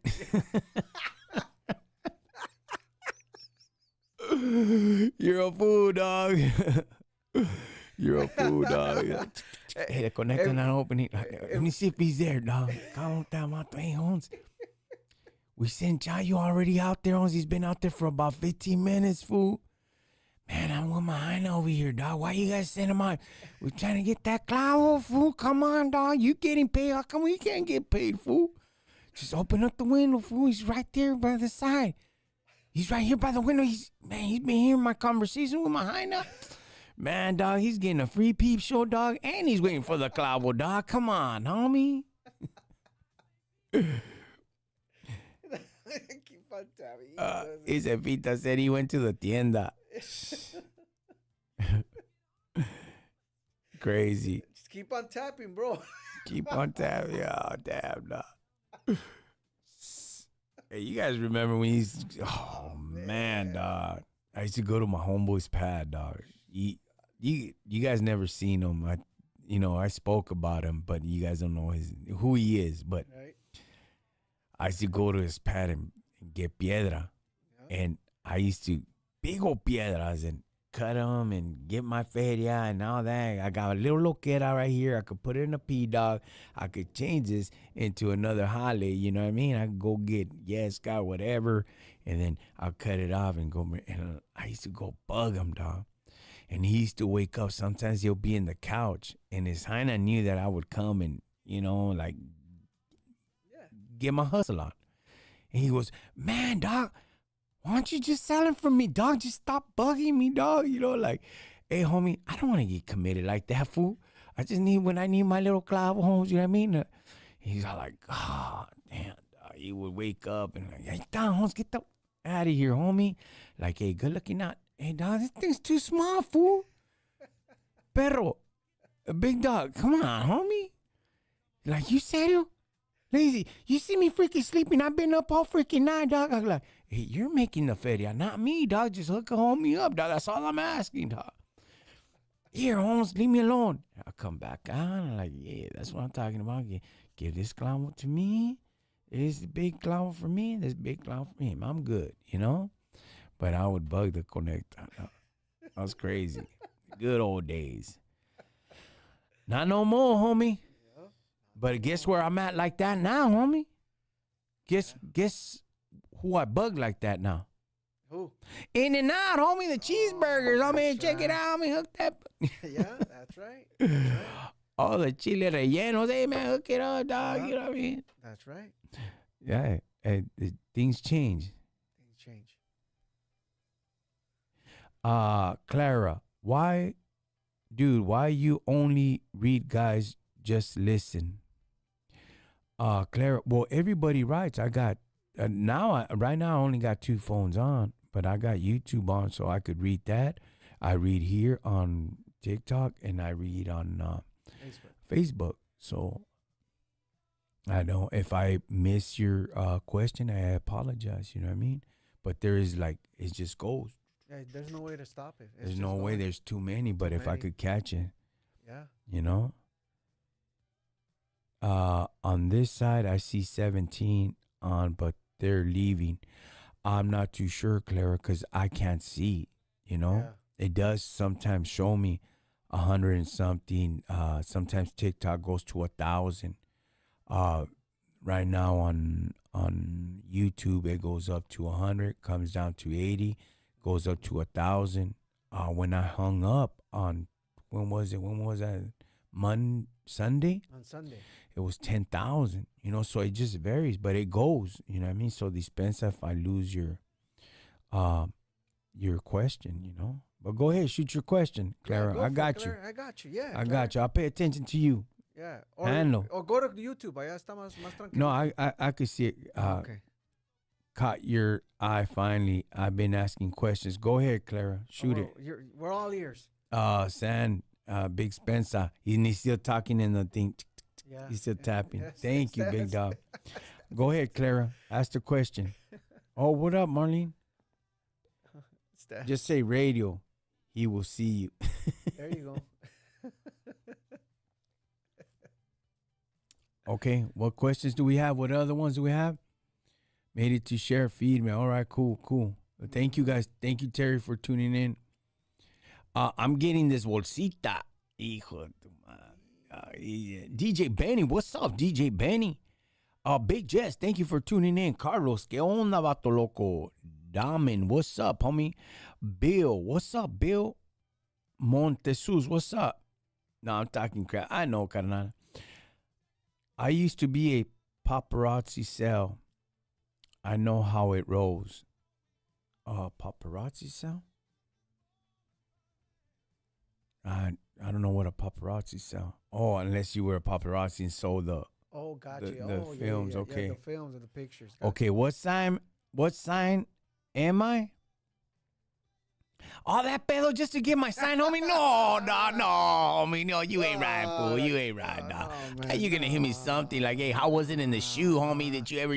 You're a fool, dog. You're a fool, dog. Hey, the connector not opening. Let me see if he's there, dog. We sent Chayo already out there, Holmes. He's been out there for about 15 minutes, fool. Man, I'm with my hind over here, dog. Why you guys send him out? We're trying to get that clavo, fool. Come on, dog. You getting paid. How come we can't get paid, fool? Just open up the window, fool. He's right there by the side. He's right here by the window. He's been hearing my conversation with my hyena. Man, dog, he's getting a free peep show, dog, and he's waiting for the clavo, dog. Come on, homie. Keep on tapping. Ese Pita said he went to the tienda. Crazy. Just keep on tapping, bro. Keep on tapping. Oh, damn, dog. Hey, you guys remember when he's... Oh, man, dog. I used to go to my homeboy's pad, dog. You guys never seen him. I spoke about him, but you guys don't know who he is. But Right. I used to go to his pad and get piedra. Yeah. And I used to big old piedras and cut them and get my feria and all that. I got a little loquera right here. I could put it in a P-Dog. I could change this into another jale, you know what I mean? I could go get Scott, whatever, and then I'll cut it off and go. And I used to go bug him, dog. And he used to wake up. Sometimes he'll be in the couch, and his hyena knew that I would come and, like, get my hustle on. And he goes, man, dog, why don't you just sell it for me, dog? Just stop bugging me, dog. Like, hey, homie, I don't want to get committed like that, fool. I just need, when I need my little clavo homes, you know what I mean? He's all like, oh, damn, dog. He would wake up and like, hey, Don Holmes, get the out of here, homie. Like, hey, good looking out. Hey, dog, this thing's too small, fool. Perro, a big dog, come on, homie. Like, you serio? Lazy, you see me freaking sleeping. I've been up all freaking night, dog. I'm like, hey, you're making the feria, not me, dog. Just hook a homie up, dog. That's all I'm asking, dog. Here, Holmes, leave me alone. I come back on. I'm like, yeah, that's what I'm talking about. Give this clavo to me. This is big clavo for me. This big clavo for him. I'm good, But I would bug the conecta. That was crazy. Good old days. Not no more, homie. But guess where I'm at like that now, homie? Guess who I bug like that now? Who? In and out, homie, the cheeseburgers. Homie, check it out, homie. Hook that. Yeah, that's right. That's right. All the chile rellenos. Hey, man, hook it up, dog. Yeah. You know what I mean? That's right. Yeah. Things change. Things change. Clara, why you only read guys just listen? Clara, well, everybody writes. I got right now I only got 2 phones on, but I got YouTube on, so I could read that. I read here on TikTok, and I read on Facebook. So I know if I miss your question, I apologize. You know what I mean? But there is it just goes. Yeah, there's no way to stop it. There's no way. There's too many. But if I could catch it, yeah. On this side, I see 17 on, but they're leaving. I'm not too sure, Clara, because I can't see. Yeah. It does sometimes show me 100 and something. Sometimes TikTok goes to 1,000. Right now on YouTube, it goes up to 100, comes down to 80, goes up to 1,000. When I hung up on, when was it? When was that? Sunday? On Sunday. It was 10,000, so it just varies, but it goes, you know what I mean? So dispensa if I lose your question, But go ahead, shoot your question, Clara. Yeah, I got you. Clara. I got you, yeah. I got you. I'll pay attention to you. Yeah. Handle. Or go to YouTube. Allá está más tranquilo. No, I could see it. Okay. Caught your eye finally. I've been asking questions. Go ahead, Clara. Shoot it. We're all ears. San, Big Spencer. He's still talking in the thing. Yeah. He's still tapping. Yes, Thank you, yes. big dog. Go ahead, Clara. Ask the question. Oh, what up, Marlene? Just say radio. He will see you. There you go. Okay. What questions do we have? What other ones do we have? Made it to share feed me. All right, cool. Thank you, guys. Thank you, Terry, for tuning in. I'm getting this bolsita. Hijo de tu madre. DJ Benny, what's up, DJ Benny? Big Jess, thank you for tuning in. Carlos, ¿qué onda, vato loco? Damen, what's up, homie? Bill, what's up, Bill? Montesus, what's up? No, I'm talking crap. I know, carnal. I used to be a paparazzi cell. I know how it rolls. Paparazzi cell? I don't know what a paparazzi cell. Oh, unless you were a paparazzi and sold Oh, the, gotcha. the Oh, yeah, yeah, films. yeah. Yeah, the Okay. films and the pictures. Okay, Gotcha. what sign am I? All that pedo just to get my sign, homie? No, no, no, homie. No, you ain't right, fool. You ain't right, dog. No, How man. you gonna hit me something like, hey, how was it in the shoe, homie? Did you ever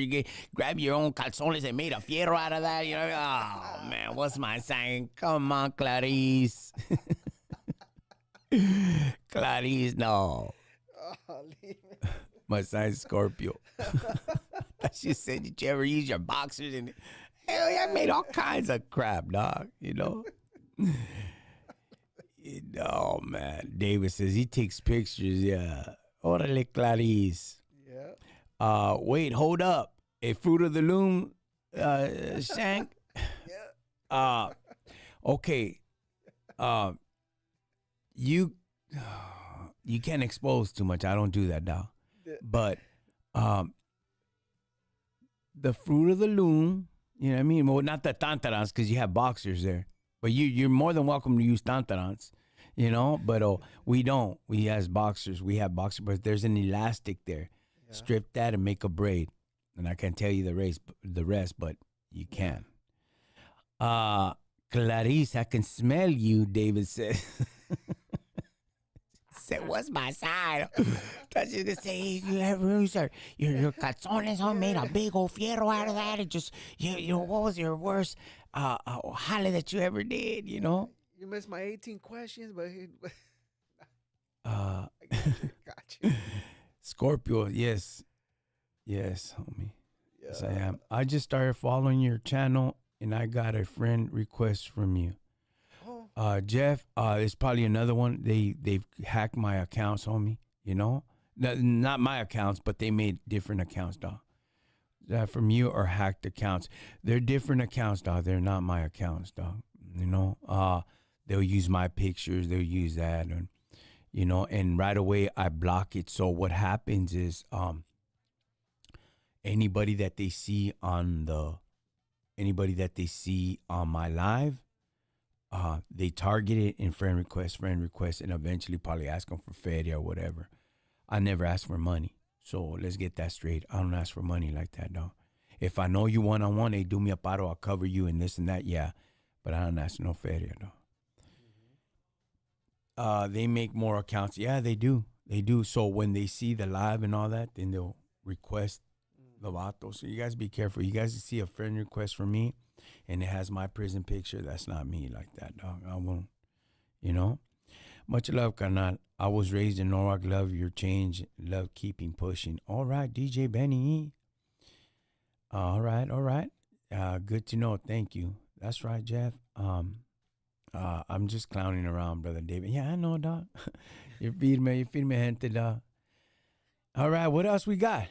grab your own calzones and made a fierro out of that? You know, oh, man, what's my sign? Come on, Clarice. Clarice, no. Oh, leave it. My sign's Scorpio. She said, did you ever use your boxers? And hell yeah, I made all kinds of crap, dog, you know? Oh, man. David says he takes pictures, yeah. Orale, Clarice. Yeah. Wait, hold up. A Fruit of the Loom, Shank? Yeah. Uh, okay. You you can't expose too much. I don't do that, dog. But um, the Fruit of the Loom, you know what I mean? Well, not the tantarans because you have boxers there. But you're more than welcome to use tantarans, you know? But we don't. We have boxers. We have boxers, but there's an elastic there. Yeah. Strip that and make a braid. And I can't tell you the rest, but you can. Clarice, I can smell you, David said. Said, what's my side? Thought you gonna say you have your calzones all made a big old fierro out of that. And just you know, what was your worst jale that you ever did? You know. You missed my 18 questions, but Uh, I got you. Scorpio, yes, homie. Yes, I Yeah. am. I just started following your channel, and I got a friend request from you. Oh, Jeff, it's probably another one. They've hacked my accounts, homie. You know, not my accounts, but they made different accounts, dog. That from you or hacked accounts. They're different accounts, dog. They're not my accounts, dog. You know, they'll use my pictures. They'll use that, and you know, and right away I block it. So what happens is, anybody that they see on my live. They target it in friend request, and eventually probably ask them for feria or whatever. I never ask for money. So let's get that straight. I don't ask for money like that, dog. If I know you one-on-one, they do me a paro, I'll cover you and this and that, yeah. But I don't ask no feria, dog. They make more accounts. Yeah, they do. They do. So when they see the live and all that, then they'll request the vato. So you guys be careful. You guys see a friend request from me, and it has my prison picture. That's not me like that, dog. I won't, you know. Much love, carnal. I was raised in Norwalk. Love your change. Love keeping pushing. All right, DJ Benny. All right, all right. Good to know. Thank you. That's right, Jeff. I'm just clowning around, brother David. Yeah, I know, dog. You feed me, gente, dog. All right, what else we got?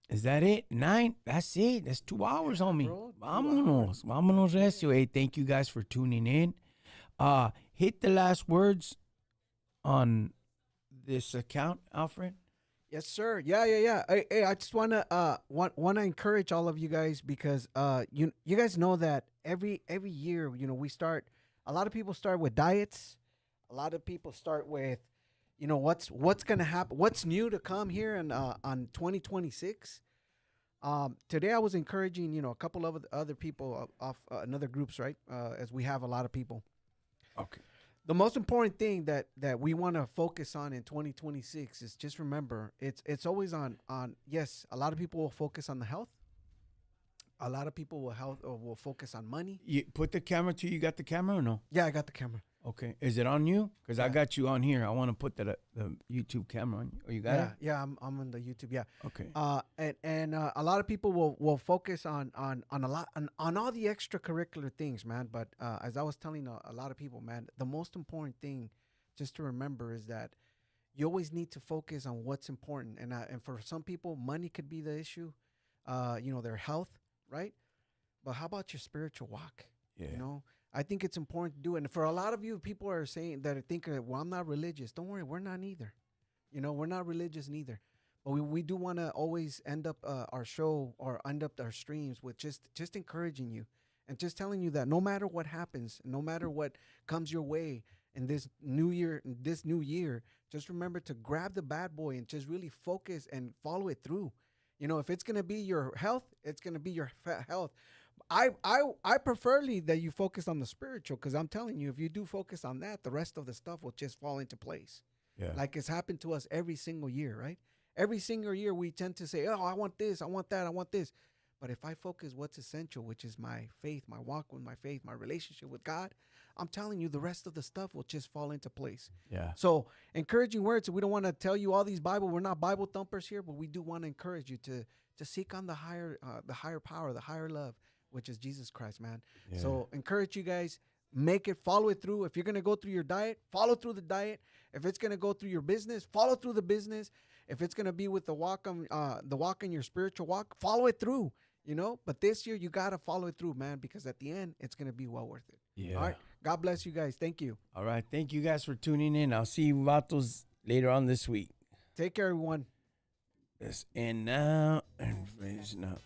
Is that it? 9? That's it. That's 2 hours on me. bro, 2 Vámonos. Vámonos, recio. Hey, thank you guys for tuning in. Hit the last words on this account, Alfred. yes, sir. Yeah. Hey, I just wanna encourage all of you guys because you guys know that every year, you know, we start. A lot of people start with diets. A lot of people start with, you know, what's gonna happen, what's new to come here and on 2026. Today I was encouraging, you know, a couple of other people off another groups, right? As we have a lot of people. Okay. The most important thing that we want to focus on in 2026 is just remember it's always on yes, a lot of people will focus on the health. A lot of people will focus on money. You put the camera to you. Got the camera or no? Yeah, I got the camera. Okay. Is it on you? Because I Yeah. got you on here. I want to put the YouTube camera on you. Oh, you got it? Yeah, I'm on the YouTube. Yeah. Okay. And a lot of people will focus on a lot on all the extracurricular things, man. But as I was telling a lot of people, man, the most important thing just to remember is that you always need to focus on what's important. And for some people, money could be the issue. You know, their health, right? But how about your spiritual walk? Yeah. You know, I think it's important to do it. And for a lot of you, people are saying that are thinking, well, I'm not religious. Don't worry, we're not either. You know, we're not religious neither. But we do want to always end up our show or end up our streams with just encouraging you and just telling you that no matter what happens, no matter what comes your way in this new year, just remember to grab the bad boy and just really focus and follow it through. You know, if it's gonna be your health, it's gonna be your health. I preferly that you focus on the spiritual, because I'm telling you, if you do focus on that, the rest of the stuff will just fall into place. Yeah. Like it's happened to us every single year, right? Every single year we tend to say, "Oh, I want this, I want that, I want this." But if I focus what's essential, which is my faith, my walk with my faith, my relationship with God, I'm telling you, the rest of the stuff will just fall into place. Yeah. So, encouraging words. We don't want to tell you all these Bible. We're not Bible thumpers here, but we do want to encourage you to seek on the higher power, the higher love, which is Jesus Christ, man. Yeah. So, encourage you guys. Make it, follow it through. If you're gonna go through your diet, follow through the diet. If it's gonna go through your business, follow through the business. If it's gonna be with the walk on your spiritual walk, follow it through. You know, but this year you gotta follow it through, man, because at the end it's gonna be well worth it. Yeah. All right. God bless you guys. Thank you. All right. Thank you guys for tuning in. I'll see you vatos later on this week. Take care, everyone. Yes. And now and finish now.